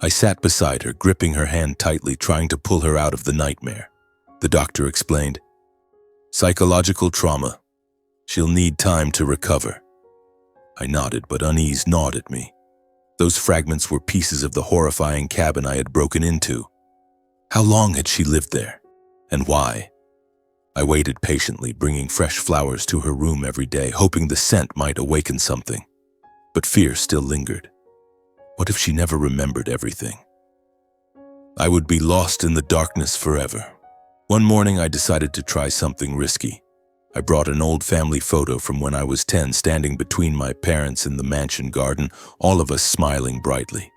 I sat beside her, gripping her hand tightly, trying to pull her out of the nightmare. The doctor explained, "Psychological trauma. She'll need time to recover." I nodded, but unease gnawed at me. Those fragments were pieces of the horrifying cabin I had broken into. How long had she lived there? And why? I waited patiently, bringing fresh flowers to her room every day, hoping the scent might awaken something. But fear still lingered. What if she never remembered everything? I would be lost in the darkness forever. One morning, I decided to try something risky. I brought an old family photo from when I was 10, standing between my parents in the mansion garden, all of us smiling brightly.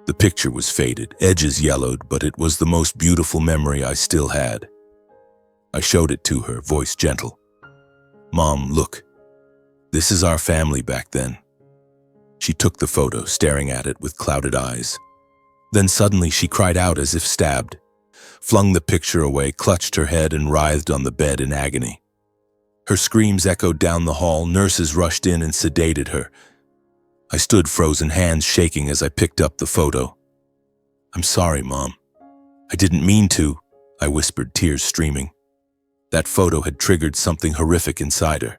The picture was faded, edges yellowed, but it was the most beautiful memory I still had. I showed it to her, voice gentle. "Mom, look. This is our family back then." She took the photo, staring at it with clouded eyes. Then suddenly she cried out as if stabbed, flung the picture away, clutched her head, and writhed on the bed in agony. Her screams echoed down the hall. Nurses rushed in and sedated her. I stood frozen, hands shaking as I picked up the photo. "I'm sorry, Mom. I didn't mean to," I whispered, tears streaming. That photo had triggered something horrific inside her.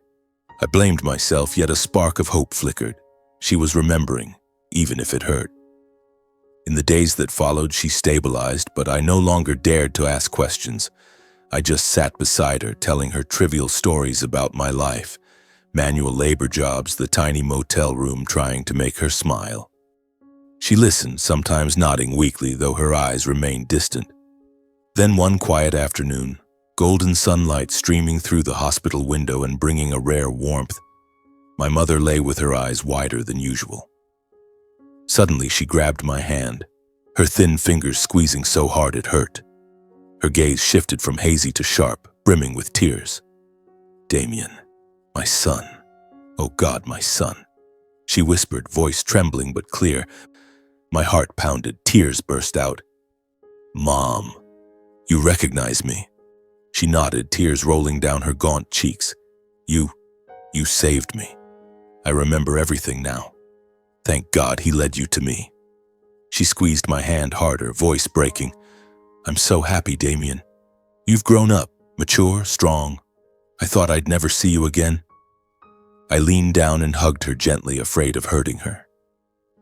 I blamed myself, yet a spark of hope flickered. She was remembering, even if it hurt. In the days that followed, she stabilized, but I no longer dared to ask questions. I just sat beside her, telling her trivial stories about my life, manual labor jobs, the tiny motel room, trying to make her smile. She listened, sometimes nodding weakly, though her eyes remained distant. Then one quiet afternoon, golden sunlight streaming through the hospital window and bringing a rare warmth, my mother lay with her eyes wider than usual. Suddenly she grabbed my hand, her thin fingers squeezing so hard it hurt. Her gaze shifted from hazy to sharp, brimming with tears. "Damien, my son. Oh God, my son," she whispered, voice trembling but clear. My heart pounded, tears burst out. "Mom, you recognize me?" She nodded, tears rolling down her gaunt cheeks. You saved me. I remember everything now. Thank God he led you to me." She squeezed my hand harder, voice breaking. "I'm so happy, Damien. You've grown up, mature, strong. I thought I'd never see you again." I leaned down and hugged her gently, afraid of hurting her.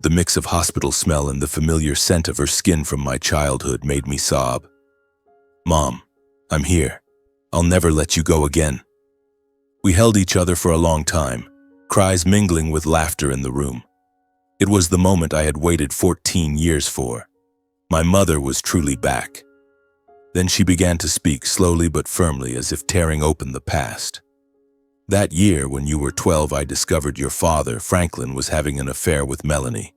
The mix of hospital smell and the familiar scent of her skin from my childhood made me sob. "Mom, I'm here. I'll never let you go again." We held each other for a long time, cries mingling with laughter in the room. It was the moment I had waited 14 years for. My mother was truly back. Then she began to speak slowly but firmly, as if tearing open the past. "That year, when you were 12, I discovered your father, Franklin, was having an affair with Melanie.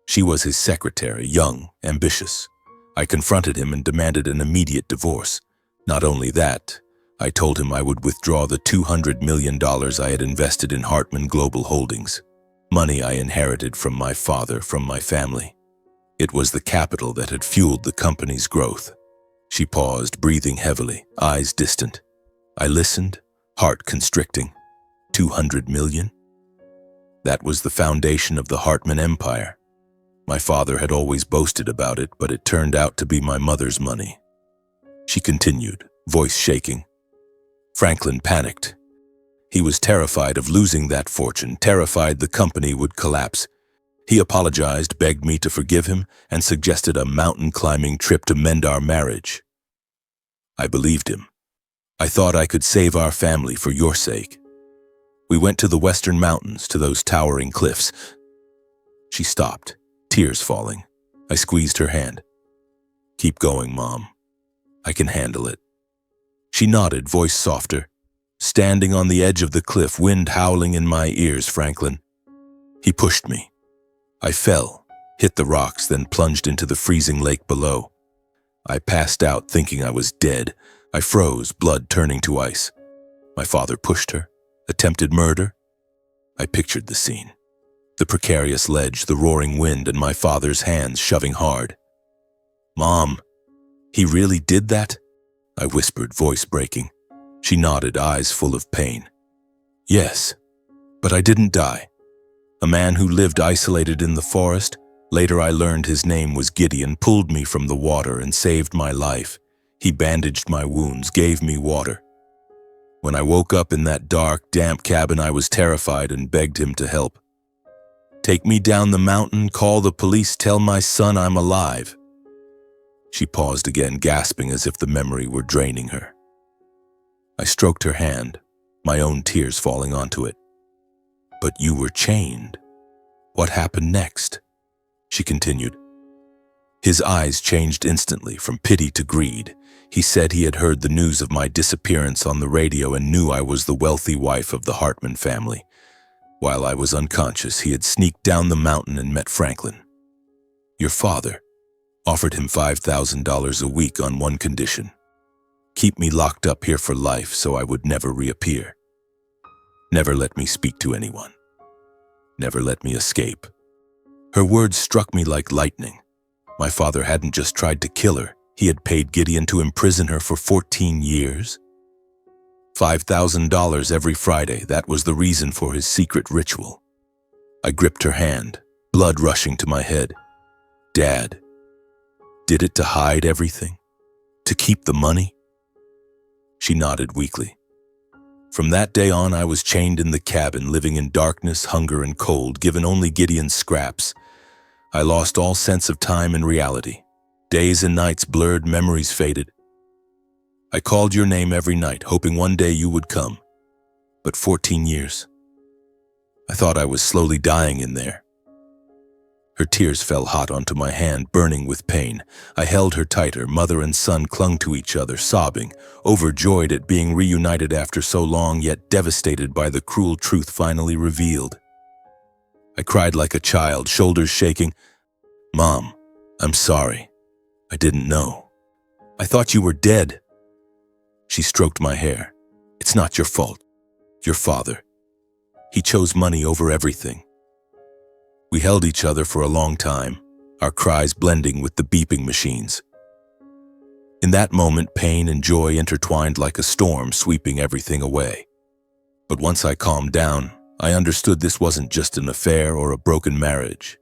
She was his secretary, young, ambitious. I confronted him and demanded an immediate divorce. Not only that, I told him I would withdraw the $200 million I had invested in Hartman Global Holdings, money I inherited from my father, from my family. It was the capital that had fueled the company's growth." She paused, breathing heavily, eyes distant. I listened, heart constricting. 200 million? That was the foundation of the Hartman empire. My father had always boasted about it, but it turned out to be my mother's money. She continued, voice shaking. "Franklin panicked. He was terrified of losing that fortune, terrified the company would collapse. He apologized, begged me to forgive him, and suggested a mountain-climbing trip to mend our marriage. I believed him. I thought I could save our family for your sake. We went to the western mountains, to those towering cliffs." She stopped, tears falling. I squeezed her hand. "Keep going, Mom. I can handle it." She nodded, voice softer. "Standing on the edge of the cliff, wind howling in my ears, Franklin. He pushed me. I fell, hit the rocks, then plunged into the freezing lake below. I passed out, thinking I was dead. I froze, blood turning to ice. My father pushed her. Attempted murder? I pictured the scene. The precarious ledge, the roaring wind, and my father's hands shoving hard. "Mom, he really did that?" I whispered, voice breaking. She nodded, eyes full of pain. "Yes, but I didn't die. A man who lived isolated in the forest, later I learned his name was Gideon, pulled me from the water and saved my life. He bandaged my wounds, gave me water. When I woke up in that dark, damp cabin, I was terrified and begged him to help. Take me down the mountain, call the police, tell my son I'm alive." She paused again, gasping as if the memory were draining her. I stroked her hand, my own tears falling onto it. "But you were chained. What happened next?" She continued. His eyes changed instantly, from pity to greed. He said he had heard the news of my disappearance on the radio and knew I was the wealthy wife of the Hartman family. While I was unconscious, he had sneaked down the mountain and met Franklin. Your father offered him $5,000 a week on one condition: keep me locked up here for life so I would never reappear. Never let me speak to anyone. Never let me escape. Her words struck me like lightning. My father hadn't just tried to kill her, he had paid Gideon to imprison her for 14 years. $5,000 every Friday, that was the reason for his secret ritual. I gripped her hand, blood rushing to my head. Dad, did it to hide everything? To keep the money? She nodded weakly. From that day on, I was chained in the cabin, living in darkness, hunger, and cold, given only Gideon's scraps. I lost all sense of time and reality. Days and nights blurred, memories faded. I called your name every night, hoping one day you would come. But 14 years. I thought I was slowly dying in there. Her tears fell hot onto my hand, burning with pain. I held her tighter. Mother and son clung to each other, sobbing, overjoyed at being reunited after so long, yet devastated by the cruel truth finally revealed. I cried like a child, shoulders shaking. Mom, I'm sorry. I didn't know. I thought you were dead. She stroked my hair. It's not your fault. Your father. He chose money over everything. We held each other for a long time, our cries blending with the beeping machines. In that moment, pain and joy intertwined like a storm, sweeping everything away. But once I calmed down, I understood this wasn't just an affair or a broken marriage.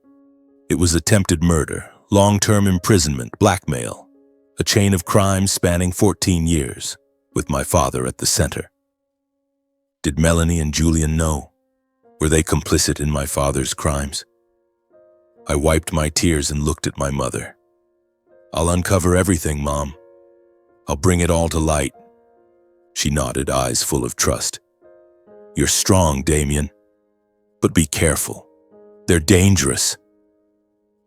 It was attempted murder, long-term imprisonment, blackmail, a chain of crimes spanning 14 years, with my father at the center. Did Melanie and Julian know? Were they complicit in my father's crimes? I wiped my tears and looked at my mother. I'll uncover everything, Mom. I'll bring it all to light. She nodded, eyes full of trust. You're strong, Damien. But be careful. They're dangerous.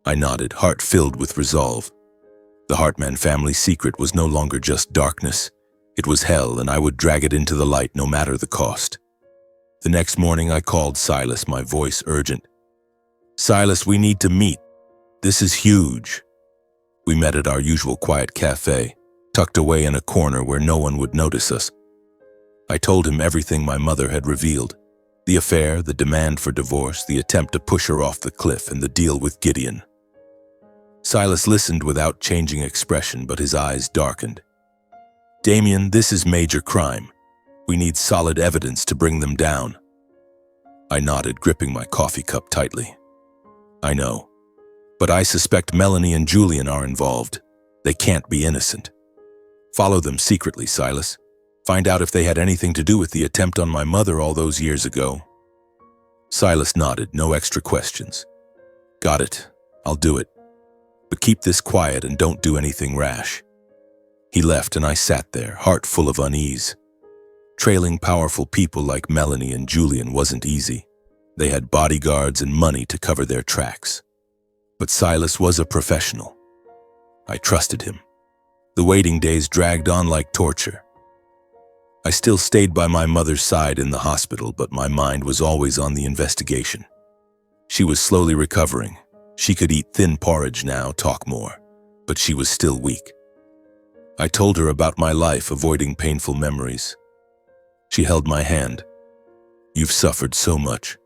I nodded, heart filled with resolve. The Hartman family secret was no longer just darkness. It was hell, and I would drag it into the light no matter the cost. The next morning I called Silas, my voice urgent. Silas, we need to meet. This is huge. We met at our usual quiet cafe, tucked away in a corner where no one would notice us. I told him everything my mother had revealed. The affair, the demand for divorce, the attempt to push her off the cliff, and the deal with Gideon. Silas listened without changing expression, but his eyes darkened. Damien, this is major crime. We need solid evidence to bring them down. I nodded, gripping my coffee cup tightly. I know, but I suspect Melanie and Julian are involved. They can't be innocent. Follow them secretly, Silas. Find out if they had anything to do with the attempt on my mother all those years ago. Silas nodded, no extra questions. Got it. I'll do it. But keep this quiet and don't do anything rash. He left and I sat there, heart full of unease. Trailing powerful people like Melanie and Julian wasn't easy. They had bodyguards and money to cover their tracks. But Silas was a professional. I trusted him. The waiting days dragged on like torture. I still stayed by my mother's side in the hospital, but my mind was always on the investigation. She was slowly recovering. She could eat thin porridge now, talk more, but she was still weak. I told her about my life, avoiding painful memories. She held my hand. You've suffered so much.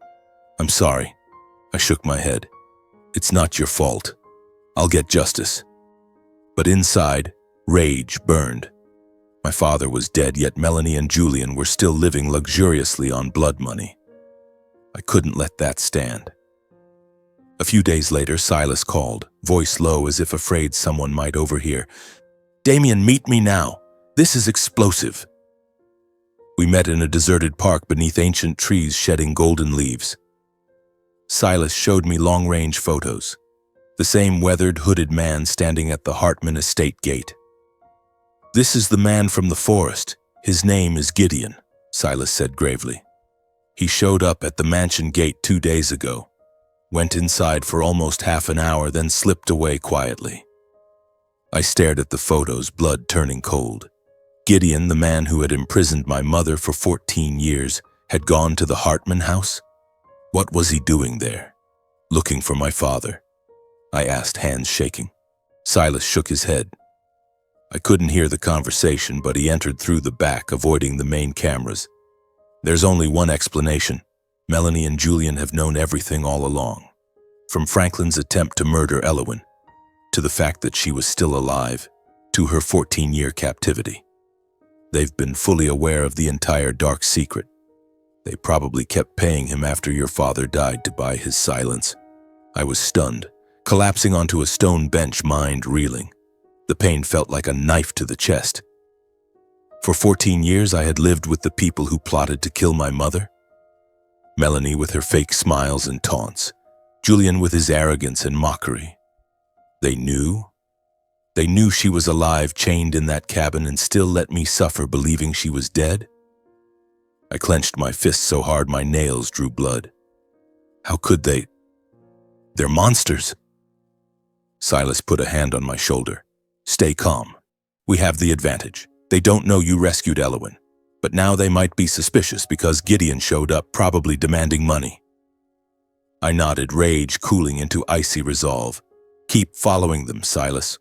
I'm sorry. I shook my head. It's not your fault. I'll get justice. But inside, rage burned. My father was dead, yet Melanie and Julian were still living luxuriously on blood money. I couldn't let that stand. A few days later, Silas called, voice low as if afraid someone might overhear. Damien, meet me now. This is explosive. We met in a deserted park beneath ancient trees shedding golden leaves. Silas showed me long-range photos. The same weathered, hooded man standing at the Hartman estate gate. This is the man from the forest. His name is Gideon, Silas said gravely. He showed up at the mansion gate 2 days ago, went inside for almost half an hour, then slipped away quietly. I stared at the photos, blood turning cold. Gideon, the man who had imprisoned my mother for 14 years, had gone to the Hartman house? What was he doing there? Looking for my father? I asked, hands shaking. Silas shook his head. I couldn't hear the conversation, but he entered through the back, avoiding the main cameras. There's only one explanation. Melanie and Julian have known everything all along. From Franklin's attempt to murder Elowen, to the fact that she was still alive, to her 14-year captivity. They've been fully aware of the entire dark secret. They probably kept paying him after your father died to buy his silence. I was stunned, collapsing onto a stone bench, mind reeling. The pain felt like a knife to the chest. For 14 years, I had lived with the people who plotted to kill my mother. Melanie with her fake smiles and taunts. Julian with his arrogance and mockery. They knew. They knew she was alive, chained in that cabin, and still let me suffer believing she was dead. I clenched my fists so hard my nails drew blood. How could they? They're monsters. Silas put a hand on my shoulder. Stay calm. We have the advantage. They don't know you rescued Elowin, but now they might be suspicious because Gideon showed up, probably demanding money. I nodded, rage cooling into icy resolve. Keep following them, Silas.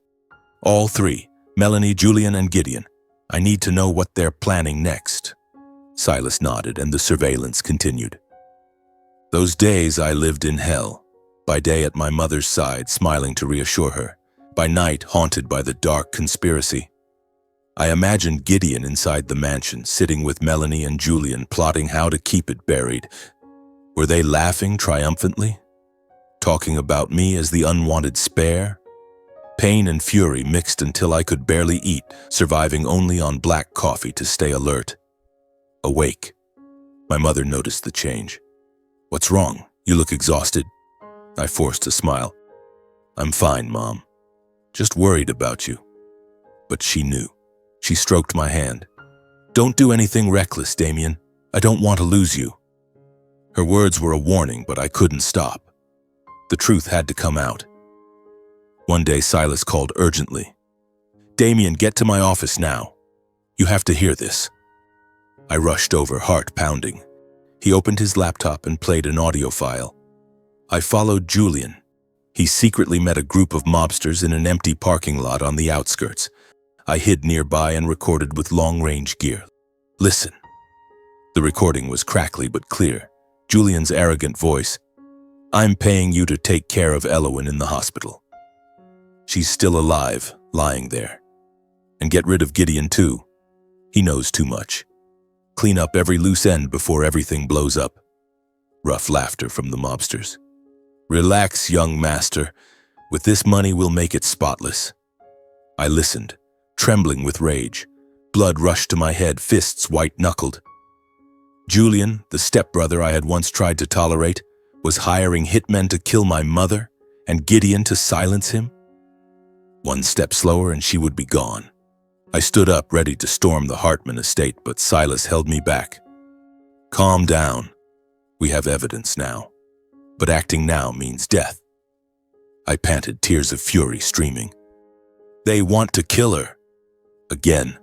All three, Melanie, Julian, and Gideon. I need to know what they're planning next. Silas nodded, and the surveillance continued. Those days I lived in hell. By day at my mother's side, smiling to reassure her. By night, haunted by the dark conspiracy. I imagined Gideon inside the mansion, sitting with Melanie and Julian, plotting how to keep it buried. Were they laughing triumphantly? Talking about me as the unwanted spare? Pain and fury mixed until I could barely eat, surviving only on black coffee to stay alert. Awake. My mother noticed the change. What's wrong? You look exhausted. I forced a smile. I'm fine, Mom. Just worried about you. But she knew. She stroked my hand. Don't do anything reckless, Damien. I don't want to lose you. Her words were a warning, but I couldn't stop. The truth had to come out. One day, Silas called urgently. Damien, get to my office now. You have to hear this. I rushed over, heart pounding. He opened his laptop and played an audio file. I followed Julian. He secretly met a group of mobsters in an empty parking lot on the outskirts. I hid nearby and recorded with long-range gear. Listen. The recording was crackly but clear. Julian's arrogant voice. I'm paying you to take care of Elowin in the hospital. She's still alive, lying there. And get rid of Gideon too. He knows too much. Clean up every loose end before everything blows up. Rough laughter from the mobsters. Relax, young master. With this money, we'll make it spotless. I listened, trembling with rage. Blood rushed to my head, fists white-knuckled. Julian, the stepbrother I had once tried to tolerate, was hiring hitmen to kill my mother, and Gideon to silence him? One step slower and she would be gone. I stood up, ready to storm the Hartman estate, but Silas held me back. Calm down. We have evidence now. But acting now means death. I panted, tears of fury streaming. They want to kill her. Again.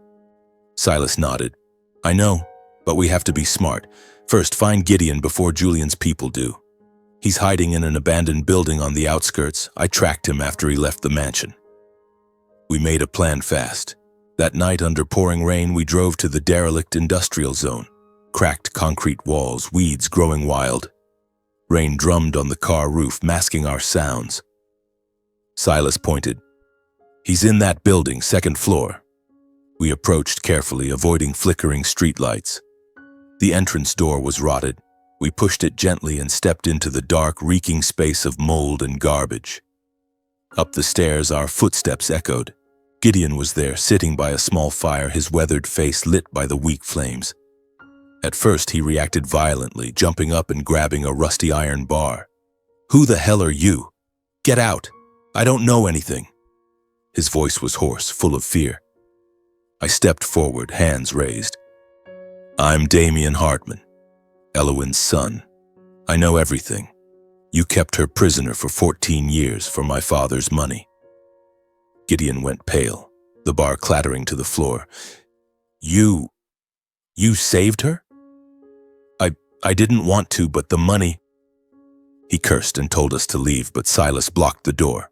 Silas nodded. I know, but we have to be smart. First, find Gideon before Julian's people do. He's hiding in an abandoned building on the outskirts. I tracked him after he left the mansion. We made a plan fast. That night, under pouring rain, we drove to the derelict industrial zone. Cracked concrete walls, weeds growing wild. Rain drummed on the car roof, masking our sounds. Silas pointed. He's in that building, second floor. We approached carefully, avoiding flickering streetlights. The entrance door was rotted. We pushed it gently and stepped into the dark, reeking space of mold and garbage. Up the stairs, our footsteps echoed. Gideon was there, sitting by a small fire, his weathered face lit by the weak flames. At first, he reacted violently, jumping up and grabbing a rusty iron bar. Who the hell are you? Get out! I don't know anything. His voice was hoarse, full of fear. I stepped forward, hands raised. I'm Damien Hartman, Elowin's son. I know everything. You kept her prisoner for 14 years for my father's money. Gideon went pale, the bar clattering to the floor. You saved her? I didn't want to, but the money... He cursed and told us to leave, but Silas blocked the door.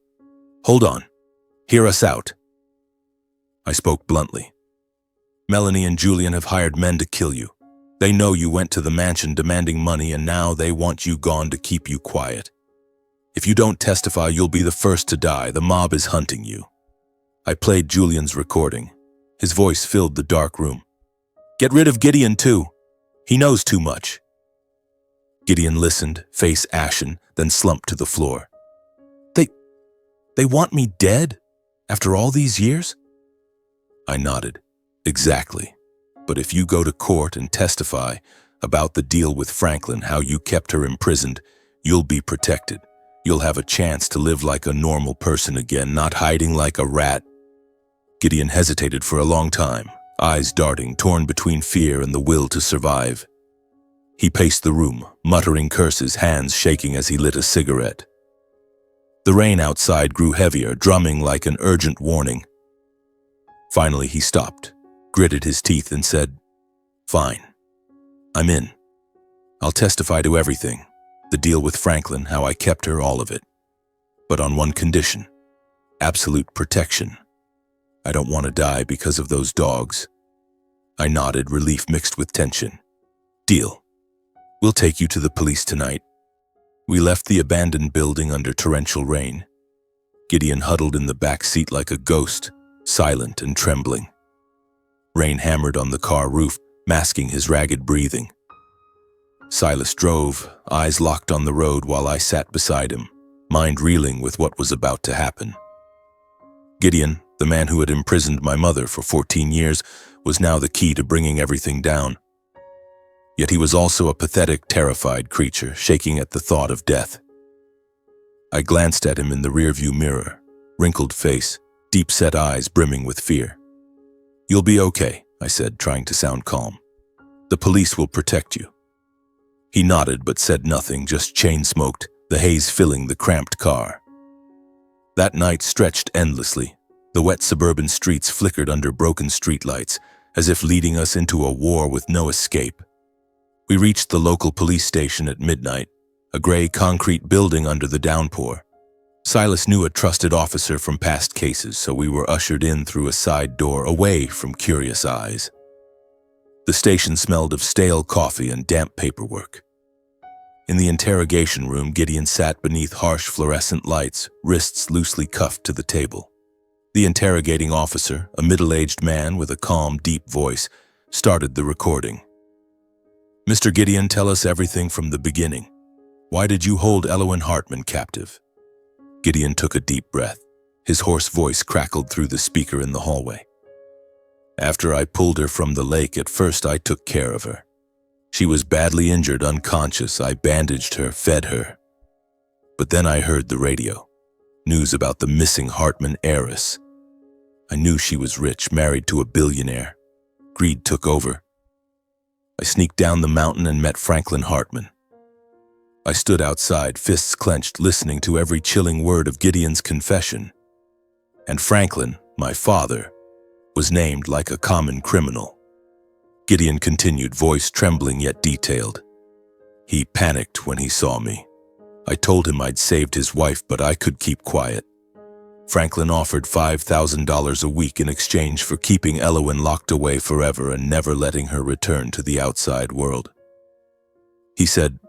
Hold on. Hear us out. I spoke bluntly. Melanie and Julian have hired men to kill you. They know you went to the mansion demanding money, and now they want you gone to keep you quiet. If you don't testify, you'll be the first to die. The mob is hunting you. I played Julian's recording. His voice filled the dark room. Get rid of Gideon too. He knows too much. Gideon listened, face ashen, then slumped to the floor. They want me dead? After all these years? I nodded. Exactly. But if you go to court and testify about the deal with Franklin, how you kept her imprisoned, you'll be protected. You'll have a chance to live like a normal person again, not hiding like a rat." Gideon hesitated for a long time, eyes darting, torn between fear and the will to survive. He paced the room, muttering curses, hands shaking as he lit a cigarette. The rain outside grew heavier, drumming like an urgent warning. Finally, he stopped, gritted his teeth, and said, "Fine. I'm in. I'll testify to everything. The deal with Franklin, how I kept her, all of it. But on one condition: absolute protection. I don't want to die because of those dogs." I nodded, relief mixed with tension. "Deal. We'll take you to the police tonight." We left the abandoned building under torrential rain. Gideon huddled in the back seat like a ghost, silent and trembling. Rain hammered on the car roof, masking his ragged breathing. Silas drove, eyes locked on the road, while I sat beside him, mind reeling with what was about to happen. Gideon, the man who had imprisoned my mother for 14 years, was now the key to bringing everything down. Yet he was also a pathetic, terrified creature, shaking at the thought of death. I glanced at him in the rearview mirror, wrinkled face, deep-set eyes brimming with fear. "You'll be okay," I said, trying to sound calm. "The police will protect you." He nodded but said nothing, just chain-smoked, the haze filling the cramped car. That night stretched endlessly. The wet suburban streets flickered under broken streetlights, as if leading us into a war with no escape. We reached the local police station at midnight, a gray concrete building under the downpour. Silas knew a trusted officer from past cases, so we were ushered in through a side door, away from curious eyes. The station smelled of stale coffee and damp paperwork. In the interrogation room, Gideon sat beneath harsh fluorescent lights, wrists loosely cuffed to the table. The interrogating officer, a middle-aged man with a calm, deep voice, started the recording. "Mr. Gideon, tell us everything from the beginning. Why did you hold Elowen Hartman captive?" Gideon took a deep breath. His hoarse voice crackled through the speaker in the hallway. "After I pulled her from the lake, at first I took care of her. She was badly injured, unconscious. I bandaged her, fed her. But then I heard the radio. News about the missing Hartman heiress. I knew she was rich, married to a billionaire. Greed took over. I sneaked down the mountain and met Franklin Hartman. I stood outside, fists clenched, listening to every chilling word of Gideon's confession. And Franklin, my father, was named like a common criminal." Gideon continued, voice trembling yet detailed. "He panicked when he saw me. I told him I'd saved his wife, but I could keep quiet. Franklin offered $5,000 a week in exchange for keeping Elowen locked away forever and never letting her return to the outside world. He said,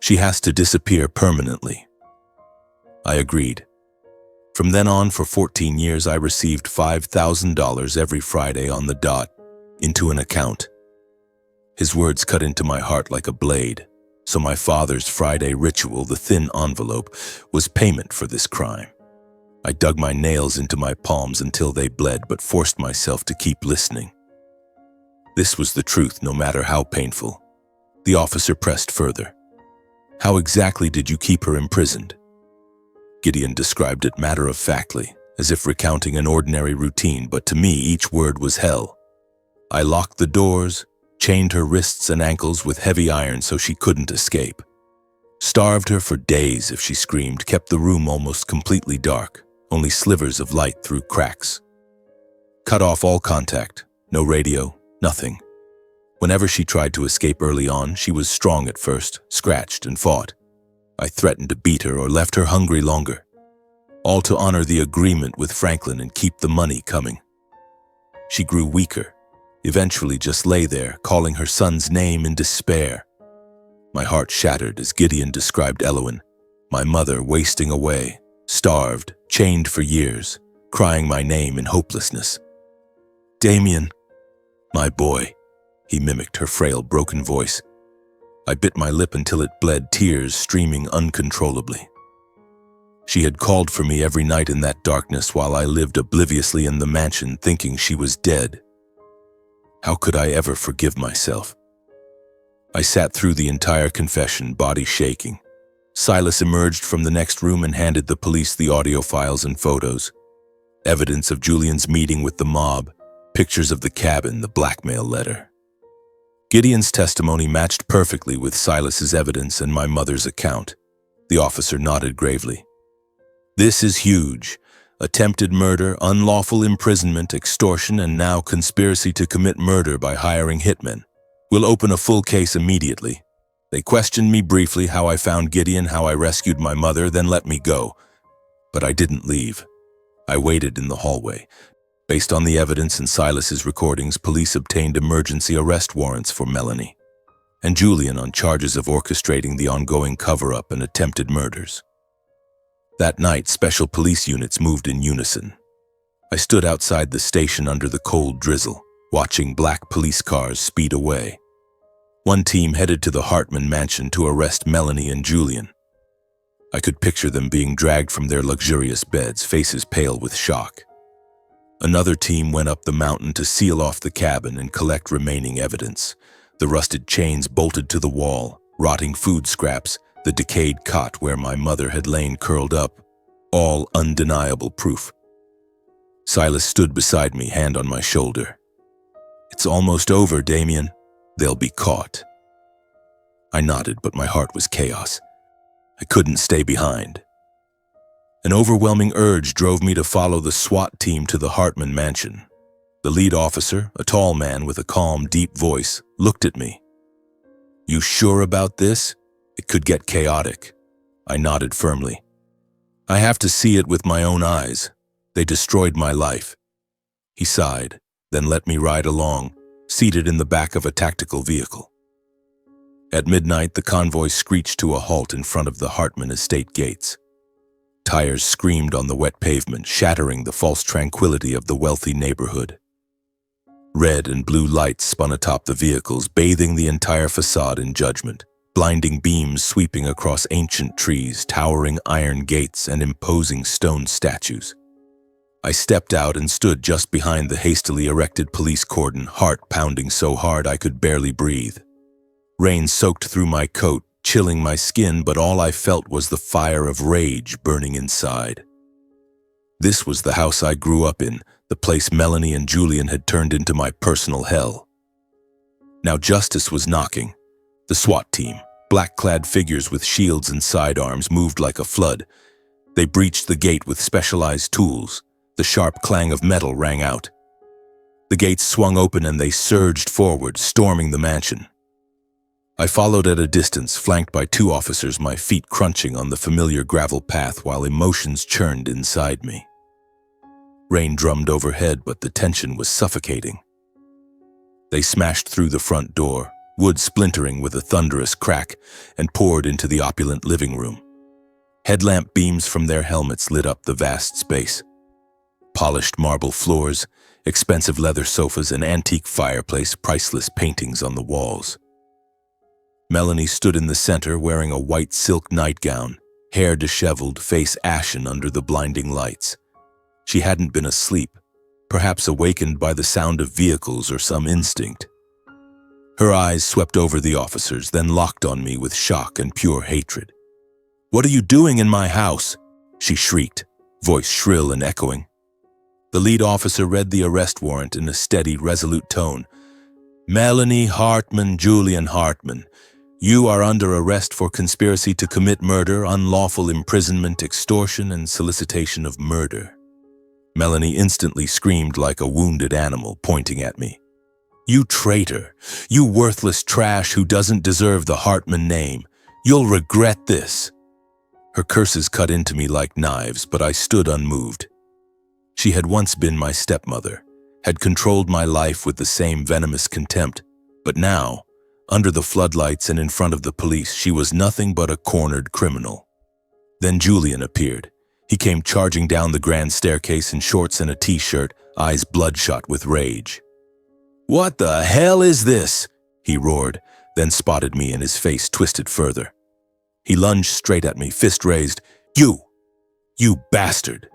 'She has to disappear permanently.' I agreed. From then on, for 14 years, I received $5,000 every Friday on the dot, into an account." His words cut into my heart like a blade. So my father's Friday ritual, the thin envelope, was payment for this crime. I dug my nails into my palms until they bled, but forced myself to keep listening. This was the truth, no matter how painful. The officer pressed further. "How exactly did you keep her imprisoned?" Gideon described it matter-of-factly, as if recounting an ordinary routine, but to me each word was hell. "I locked the doors, chained her wrists and ankles with heavy iron so she couldn't escape. Starved her for days if she screamed, kept the room almost completely dark, only slivers of light through cracks. Cut off all contact, no radio, nothing. Whenever she tried to escape early on, she was strong at first, scratched and fought. I threatened to beat her or left her hungry longer. All to honor the agreement with Franklin and keep the money coming. She grew weaker, eventually just lay there, calling her son's name in despair. My heart shattered as Gideon described Elowen, my mother wasting away, starved, chained for years, crying my name in hopelessness. "Damien, my boy," he mimicked her frail, broken voice. I bit my lip until it bled, tears streaming uncontrollably. She had called for me every night in that darkness while I lived obliviously in the mansion, thinking she was dead. How could I ever forgive myself? I sat through the entire confession, body shaking. Silas emerged from the next room and handed the police the audio files and photos. Evidence of Julian's meeting with the mob, pictures of the cabin, the blackmail letter. Gideon's testimony matched perfectly with Silas's evidence and my mother's account. The officer nodded gravely. This is huge. Attempted murder, unlawful imprisonment, extortion, and now conspiracy to commit murder by hiring hitmen. We'll open a full case immediately. They questioned me briefly how I found Gideon, how I rescued my mother, then let me go. But I didn't leave. I waited in the hallway. Based on the evidence and Silas's recordings, police obtained emergency arrest warrants for Melanie and Julian on charges of orchestrating the ongoing cover-up and attempted murders. That night, special police units moved in unison. I stood outside the station under the cold drizzle, watching black police cars speed away. One team headed to the Hartman mansion to arrest Melanie and Julian. I could picture them being dragged from their luxurious beds, faces pale with shock. Another team went up the mountain to seal off the cabin and collect remaining evidence. The rusted chains bolted to the wall, rotting food scraps, the decayed cot where my mother had lain curled up, all undeniable proof. Silas stood beside me, hand on my shoulder. It's almost over, Damien. They'll be caught. I nodded, but my heart was chaos. I couldn't stay behind. An overwhelming urge drove me to follow the SWAT team to the Hartman mansion. The lead officer, a tall man with a calm, deep voice, looked at me. You sure about this? It could get chaotic. I nodded firmly. I have to see it with my own eyes. They destroyed my life. He sighed, then let me ride along, seated in the back of a tactical vehicle. At midnight, the convoy screeched to a halt in front of the Hartman estate gates. Tires screamed on the wet pavement, shattering the false tranquility of the wealthy neighborhood. Red and blue lights spun atop the vehicles, bathing the entire facade in judgment, blinding beams sweeping across ancient trees, towering iron gates, and imposing stone statues. I stepped out and stood just behind the hastily erected police cordon, heart pounding so hard I could barely breathe. Rain soaked through my coat, chilling my skin, but all I felt was the fire of rage burning inside. This was the house I grew up in, the place Melanie and Julian had turned into my personal hell. Now justice was knocking. The SWAT team, black-clad figures with shields and sidearms, moved like a flood. They breached the gate with specialized tools. The sharp clang of metal rang out. The gates swung open and they surged forward, storming the mansion. I followed at a distance, flanked by two officers, my feet crunching on the familiar gravel path while emotions churned inside me. Rain drummed overhead, but the tension was suffocating. They smashed through the front door, wood splintering with a thunderous crack, and poured into the opulent living room. Headlamp beams from their helmets lit up the vast space. Polished marble floors, expensive leather sofas, an antique fireplace, priceless paintings on the walls. Melanie stood in the center wearing a white silk nightgown, hair disheveled, face ashen under the blinding lights. She hadn't been asleep, perhaps awakened by the sound of vehicles or some instinct. Her eyes swept over the officers, then locked on me with shock and pure hatred. "What are you doing in my house?" she shrieked, voice shrill and echoing. The lead officer read the arrest warrant in a steady, resolute tone. "Melanie Hartman, Julian Hartman, you are under arrest for conspiracy to commit murder, unlawful imprisonment, extortion, and solicitation of murder." Melanie instantly screamed like a wounded animal, pointing at me. "You traitor! You worthless trash who doesn't deserve the Hartman name! You'll regret this!" Her curses cut into me like knives, but I stood unmoved. She had once been my stepmother, had controlled my life with the same venomous contempt, but now, under the floodlights and in front of the police, she was nothing but a cornered criminal. Then Julian appeared. He came charging down the grand staircase in shorts and a t-shirt, eyes bloodshot with rage. "What the hell is this?" he roared, then spotted me and his face twisted further. He lunged straight at me, fist raised. You bastard!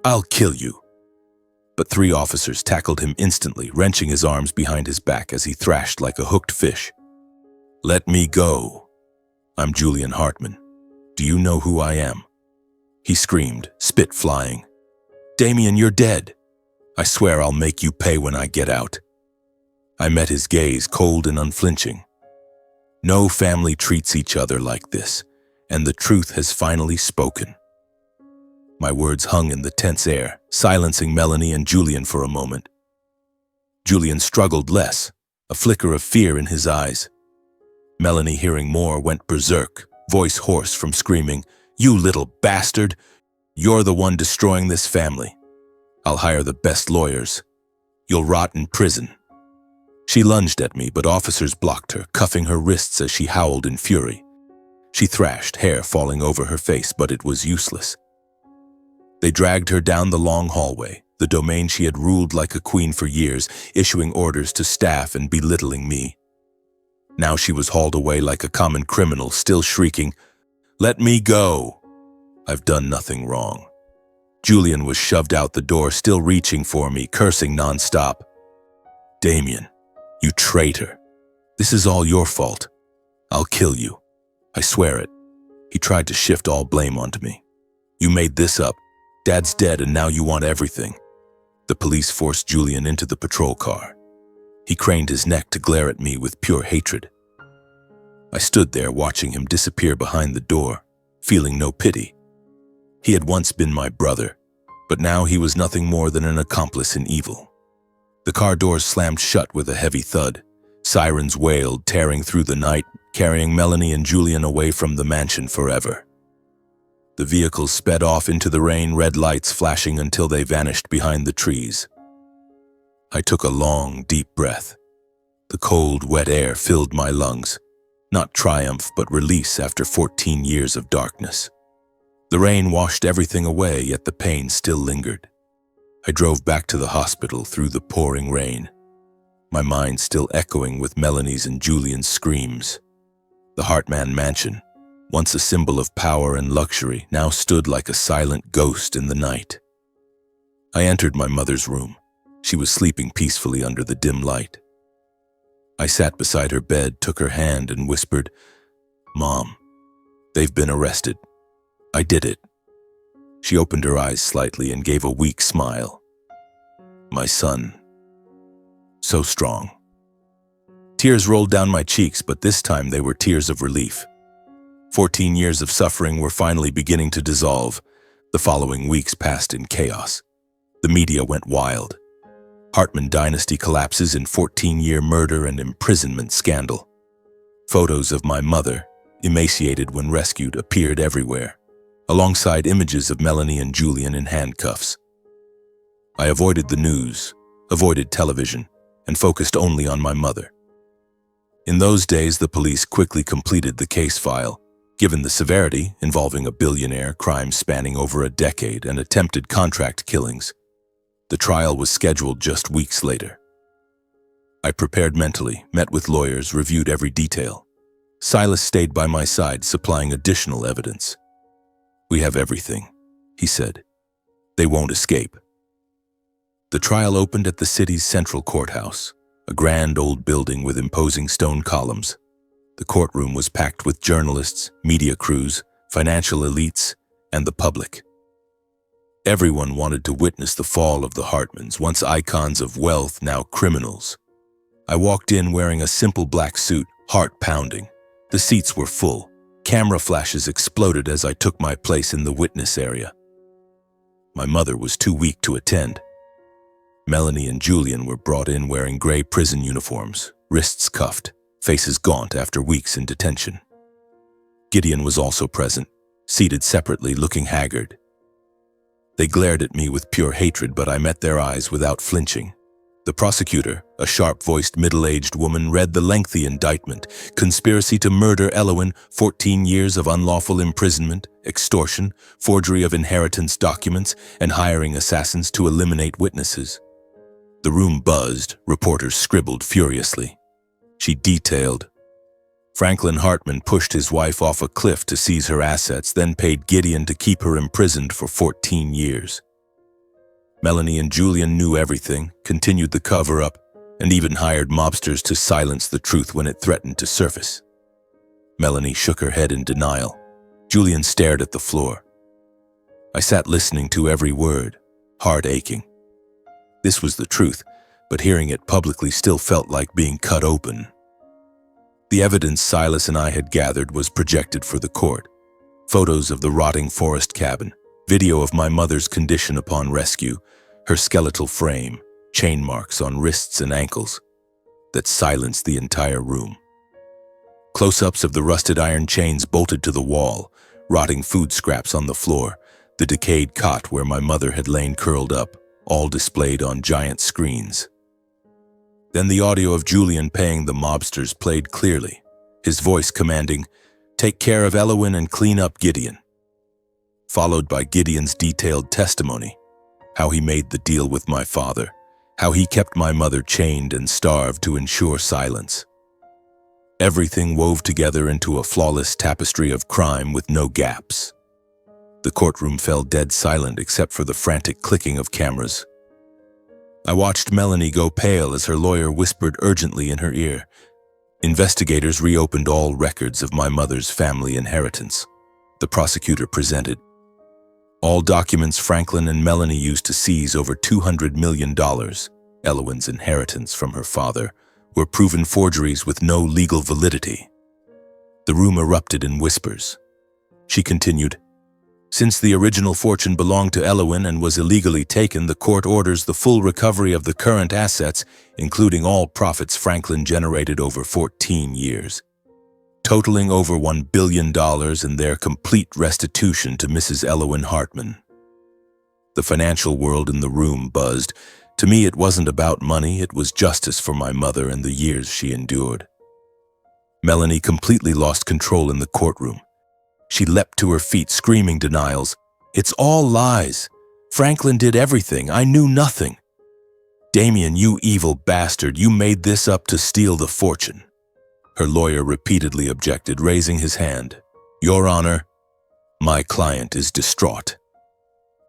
I'll kill you." but 3 officers tackled him instantly, wrenching his arms behind his back as he thrashed like a hooked fish. "Let me go. I'm Julian Hartman. Do you know who I am?" He screamed, spit flying. "Damien, you're dead. I swear I'll make you pay when I get out." I met his gaze, cold and unflinching. No family treats each other like this, and the truth has finally spoken. My words hung in the tense air, silencing Melanie and Julian for a moment. Julian struggled less, a flicker of fear in his eyes. Melanie, hearing more, went berserk, voice hoarse from screaming, "You little bastard! You're the one destroying this family. I'll hire the best lawyers. You'll rot in prison." She lunged at me, but officers blocked her, cuffing her wrists as she howled in fury. She thrashed, hair falling over her face, but it was useless. They dragged her down the long hallway, the domain she had ruled like a queen for years, issuing orders to staff and belittling me. Now she was hauled away like a common criminal, still shrieking, "Let me go! I've done nothing wrong." Julian was shoved out the door, still reaching for me, cursing nonstop. "Damien, you traitor. This is all your fault. I'll kill you. I swear it." He tried to shift all blame onto me. "You made this up. Dad's dead and now you want everything." The police forced Julian into the patrol car. He craned his neck to glare at me with pure hatred. I stood there watching him disappear behind the door, feeling no pity. He had once been my brother, but now he was nothing more than an accomplice in evil. The car doors slammed shut with a heavy thud. Sirens wailed, tearing through the night, carrying Melanie and Julian away from the mansion forever. The vehicles sped off into the rain, red lights flashing until they vanished behind the trees. I took a long, deep breath. The cold, wet air filled my lungs. Not triumph, but release after 14 years of darkness. The rain washed everything away, yet the pain still lingered. I drove back to the hospital through the pouring rain, my mind still echoing with Melanie's and Julian's screams. The Hartman mansion, once a symbol of power and luxury, now stood like a silent ghost in the night. I entered my mother's room. She was sleeping peacefully under the dim light. I sat beside her bed, took her hand, and whispered, "Mom, they've been arrested. I did it." She opened her eyes slightly and gave a weak smile. "My son, so strong." Tears rolled down my cheeks, but this time they were tears of relief. 14 years of suffering were finally beginning to dissolve. The following weeks passed in chaos. The media went wild. Hartman dynasty collapses in 14-year murder and imprisonment scandal. Photos of my mother, emaciated when rescued, appeared everywhere, alongside images of Melanie and Julian in handcuffs. I avoided the news, avoided television, and focused only on my mother. In those days, the police quickly completed the case file, given the severity involving a billionaire, crimes spanning over a decade, and attempted contract killings. The trial was scheduled just weeks later. I prepared mentally, met with lawyers, reviewed every detail. Silas stayed by my side, supplying additional evidence. "We have everything," he said. "They won't escape." The trial opened at the city's central courthouse, a grand old building with imposing stone columns. The courtroom was packed with journalists, media crews, financial elites, and the public. Everyone wanted to witness the fall of the Hartmans, once icons of wealth, now criminals. I walked in wearing a simple black suit, heart pounding. The seats were full. Camera flashes exploded as I took my place in the witness area. My mother was too weak to attend. Melanie and Julian were brought in wearing gray prison uniforms, wrists cuffed, faces gaunt after weeks in detention. Gideon was also present, seated separately, looking haggard. They glared at me with pure hatred, but I met their eyes without flinching. The prosecutor, a sharp-voiced middle-aged woman, read the lengthy indictment: conspiracy to murder Elowen, 14 years of unlawful imprisonment, extortion, forgery of inheritance documents, and hiring assassins to eliminate witnesses. The room buzzed, reporters scribbled furiously. She detailed: Franklin Hartman pushed his wife off a cliff to seize her assets, then paid Gideon to keep her imprisoned for 14 years. Melanie and Julian knew everything, continued the cover-up, and even hired mobsters to silence the truth when it threatened to surface. Melanie shook her head in denial. Julian stared at the floor. I sat listening to every word, heart aching. This was the truth, but hearing it publicly still felt like being cut open. The evidence Silas and I had gathered was projected for the court. Photos of the rotting forest cabin, video of my mother's condition upon rescue, her skeletal frame, chain marks on wrists and ankles that silenced the entire room. Close-ups of the rusted iron chains bolted to the wall, rotting food scraps on the floor, the decayed cot where my mother had lain curled up, all displayed on giant screens. Then the audio of Julian paying the mobsters played clearly, his voice commanding, "Take care of Elowin and clean up Gideon." Followed by Gideon's detailed testimony, how he made the deal with my father, how he kept my mother chained and starved to ensure silence. Everything wove together into a flawless tapestry of crime with no gaps. The courtroom fell dead silent except for the frantic clicking of cameras. I watched Melanie go pale as her lawyer whispered urgently in her ear. Investigators reopened all records of my mother's family inheritance. The prosecutor presented. All documents Franklin and Melanie used to seize over $200 million, Elowin's inheritance from her father, were proven forgeries with no legal validity. The room erupted in whispers. She continued, "Since the original fortune belonged to Elowin and was illegally taken, the court orders the full recovery of the current assets, including all profits Franklin generated over 14 years, totaling over $1 billion and their complete restitution to Mrs. Elowin Hartman." The financial world in the room buzzed. To me, it wasn't about money, it was justice for my mother and the years she endured. Melanie completely lost control in the courtroom. She leapt to her feet, screaming denials. "It's all lies. Franklin did everything. I knew nothing. Damien, you evil bastard, you made this up to steal the fortune." Her lawyer repeatedly objected, raising his hand. "Your Honor, my client is distraught."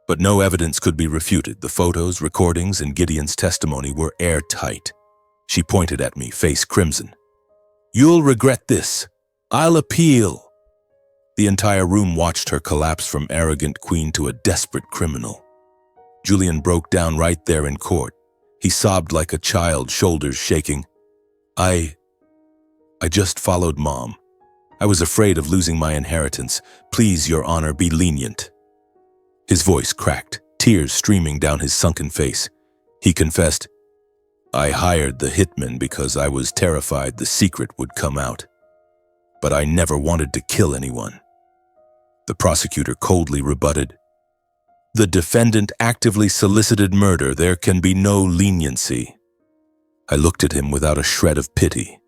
But no evidence could be refuted. The photos, recordings, and Gideon's testimony were airtight. She pointed at me, face crimson. "You'll regret this. I'll appeal." The entire room watched her collapse from arrogant queen to a desperate criminal. Julian broke down right there in court. He sobbed like a child, shoulders shaking. I just followed Mom. I was afraid of losing my inheritance. Please, Your Honor, be lenient." His voice cracked, tears streaming down his sunken face. He confessed, "I hired the hitman because I was terrified the secret would come out. But I never wanted to kill anyone." The prosecutor coldly rebutted, "The defendant actively solicited murder. There can be no leniency." I looked at him without a shred of pity.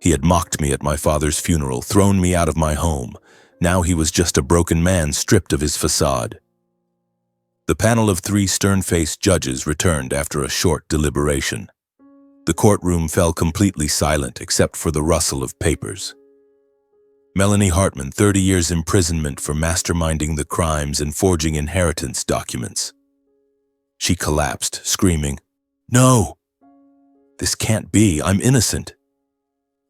He had mocked me at my father's funeral, thrown me out of my home. Now he was just a broken man stripped of his facade. The panel of 3 stern-faced judges returned after a short deliberation. The courtroom fell completely silent except for the rustle of papers. Melanie Hartman, 30 years imprisonment for masterminding the crimes and forging inheritance documents. She collapsed, screaming, "No! This can't be. I'm innocent."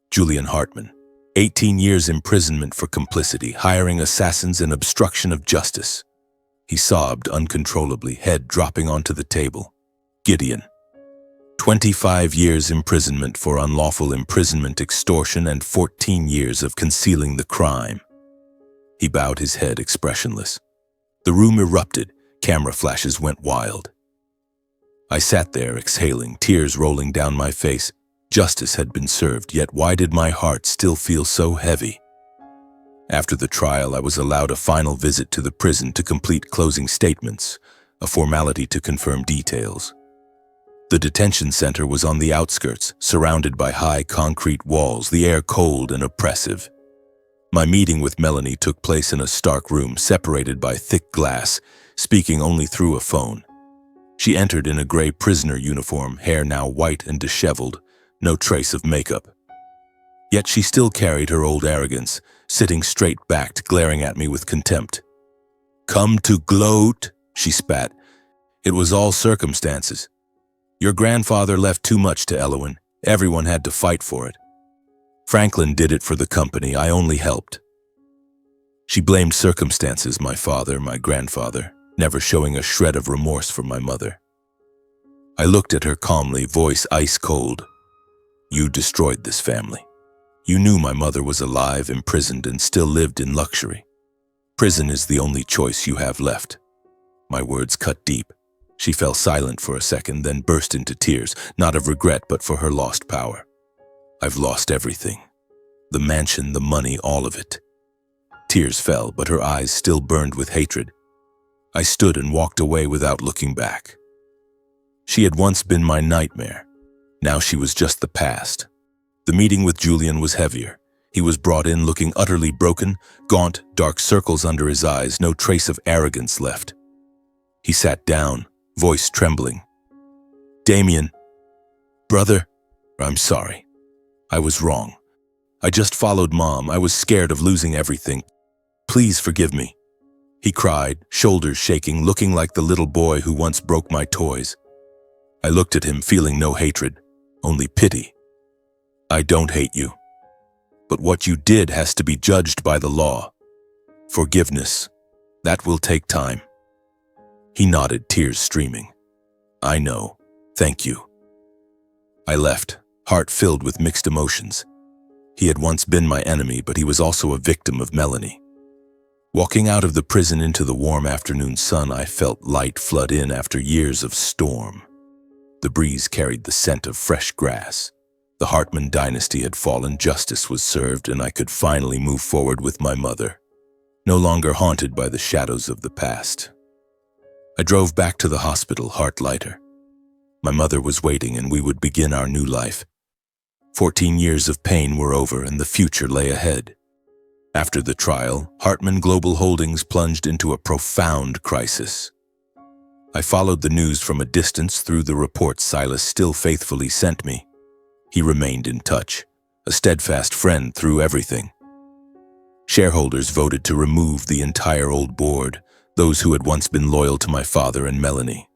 Julian Hartman, 18 years imprisonment for complicity, hiring assassins and obstruction of justice. He sobbed uncontrollably, head dropping onto the table. Gideon, 25 years imprisonment for unlawful imprisonment, extortion, and 14 years of concealing the crime. He bowed his head, expressionless. The room erupted. Camera flashes went wild. I sat there, exhaling, tears rolling down my face. Justice had been served, yet why did my heart still feel so heavy? After the trial, I was allowed a final visit to the prison to complete closing statements, a formality to confirm details. The detention center was on the outskirts, surrounded by high concrete walls, the air cold and oppressive. My meeting with Melanie took place in a stark room separated by thick glass, speaking only through a phone. She entered in a gray prisoner uniform, hair now white and disheveled, no trace of makeup. Yet she still carried her old arrogance, sitting straight-backed, glaring at me with contempt. "Come to gloat," she spat. It was all circumstances. Your grandfather left too much to Elowen. Everyone had to fight for it. Franklin did it for the company. I only helped. She blamed circumstances, my father, my grandfather, never showing a shred of remorse for my mother. I looked at her calmly, voice ice cold. You destroyed this family. You knew my mother was alive, imprisoned, and still lived in luxury. Prison is the only choice you have left. My words cut deep. She fell silent for a second, then burst into tears, not of regret, but for her lost power. I've lost everything. The mansion, the money, all of it. Tears fell, but her eyes still burned with hatred. I stood and walked away without looking back. She had once been my nightmare. Now she was just the past. The meeting with Julian was heavier. He was brought in looking utterly broken, gaunt, dark circles under his eyes, no trace of arrogance left. He sat down, voice trembling. Damien, brother, I'm sorry. I was wrong. I just followed Mom. I was scared of losing everything. Please forgive me. He cried, shoulders shaking, looking like the little boy who once broke my toys. I looked at him, feeling no hatred, only pity. I don't hate you. But what you did has to be judged by the law. Forgiveness, that will take time. He nodded, tears streaming. I know. Thank you. I left, heart filled with mixed emotions. He had once been my enemy, but he was also a victim of Melanie. Walking out of the prison into the warm afternoon sun, I felt light flood in after years of storm. The breeze carried the scent of fresh grass. The Hartman dynasty had fallen, justice was served, and I could finally move forward with my mother, no longer haunted by the shadows of the past. I drove back to the hospital, heart lighter. My mother was waiting, and we would begin our new life. 14 years of pain were over, and the future lay ahead. After the trial, Hartman Global Holdings plunged into a profound crisis. I followed the news from a distance through the reports Silas still faithfully sent me. He remained in touch, a steadfast friend through everything. Shareholders voted to remove the entire old board, those who had once been loyal to my father and Melanie.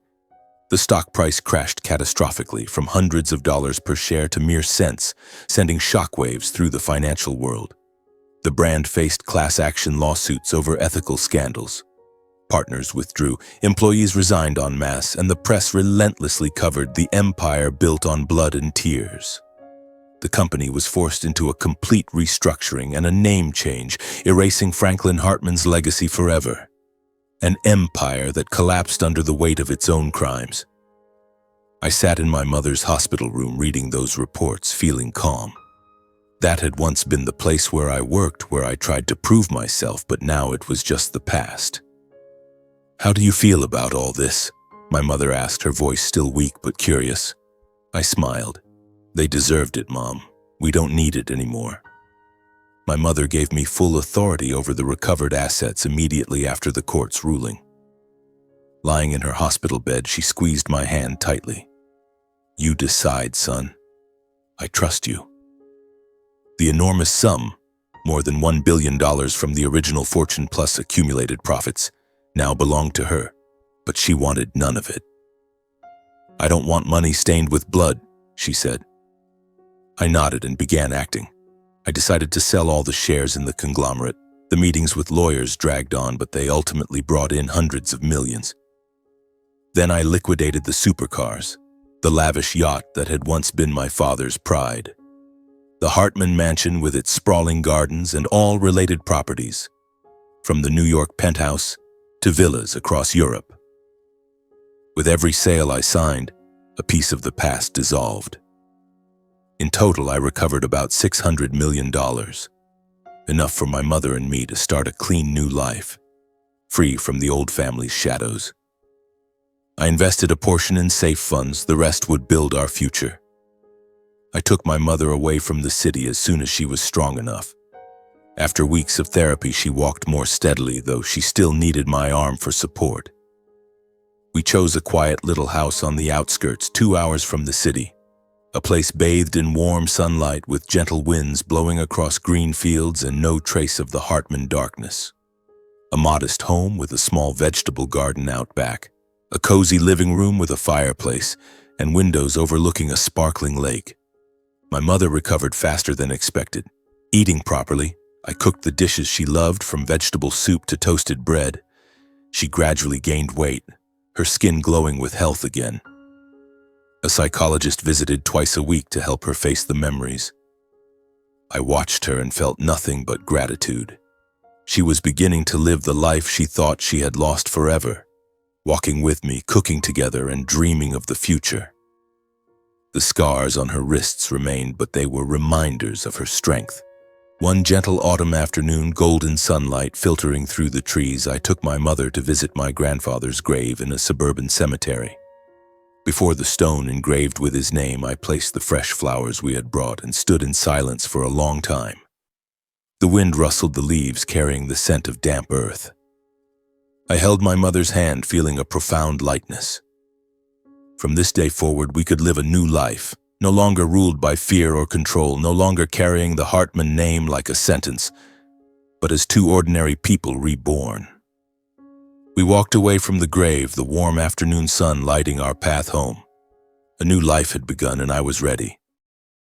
The stock price crashed catastrophically, from hundreds of dollars per share to mere cents, sending shockwaves through the financial world. The brand faced class action lawsuits over ethical scandals. Partners withdrew, employees resigned en masse, and the press relentlessly covered the empire built on blood and tears. The company was forced into a complete restructuring and a name change, erasing Franklin Hartman's legacy forever. An empire that collapsed under the weight of its own crimes. I sat in my mother's hospital room reading those reports, feeling calm. That had once been the place where I worked, where I tried to prove myself, but now it was just the past. How do you feel about all this? My mother asked, her voice still weak but curious. I smiled. They deserved it, Mom. We don't need it anymore. My mother gave me full authority over the recovered assets immediately after the court's ruling. Lying in her hospital bed, she squeezed my hand tightly. You decide, son. I trust you. The enormous sum, more than $1 billion from the original Fortune Plus accumulated profits, now belonged to her, but she wanted none of it. I don't want money stained with blood, she said. I nodded and began acting. I decided to sell all the shares in the conglomerate. The meetings with lawyers dragged on, but they ultimately brought in hundreds of millions. Then I liquidated the supercars, the lavish yacht that had once been my father's pride. The Hartman mansion with its sprawling gardens and all related properties, from the New York penthouse to villas across Europe. With every sale I signed, a piece of the past dissolved. In total, I recovered about $600 million, enough for my mother and me to start a clean new life, free from the old family's shadows. I invested a portion in safe funds, the rest would build our future. I took my mother away from the city as soon as she was strong enough. After weeks of therapy, she walked more steadily, though she still needed my arm for support. We chose a quiet little house on the outskirts, 2 hours from the city. A place bathed in warm sunlight with gentle winds blowing across green fields and no trace of the Hartman darkness. A modest home with a small vegetable garden out back. A cozy living room with a fireplace and windows overlooking a sparkling lake. My mother recovered faster than expected. Eating properly, I cooked the dishes she loved, from vegetable soup to toasted bread. She gradually gained weight, her skin glowing with health again. A psychologist visited twice a week to help her face the memories. I watched her and felt nothing but gratitude. She was beginning to live the life she thought she had lost forever, walking with me, cooking together, and dreaming of the future. The scars on her wrists remained, but they were reminders of her strength. One gentle autumn afternoon, golden sunlight filtering through the trees, I took my mother to visit my grandfather's grave in a suburban cemetery. Before the stone engraved with his name, I placed the fresh flowers we had brought and stood in silence for a long time. The wind rustled the leaves, carrying the scent of damp earth. I held my mother's hand, feeling a profound lightness. From this day forward, we could live a new life, no longer ruled by fear or control, no longer carrying the Hartman name like a sentence, but as two ordinary people reborn. We walked away from the grave, the warm afternoon sun lighting our path home. A new life had begun, and I was ready.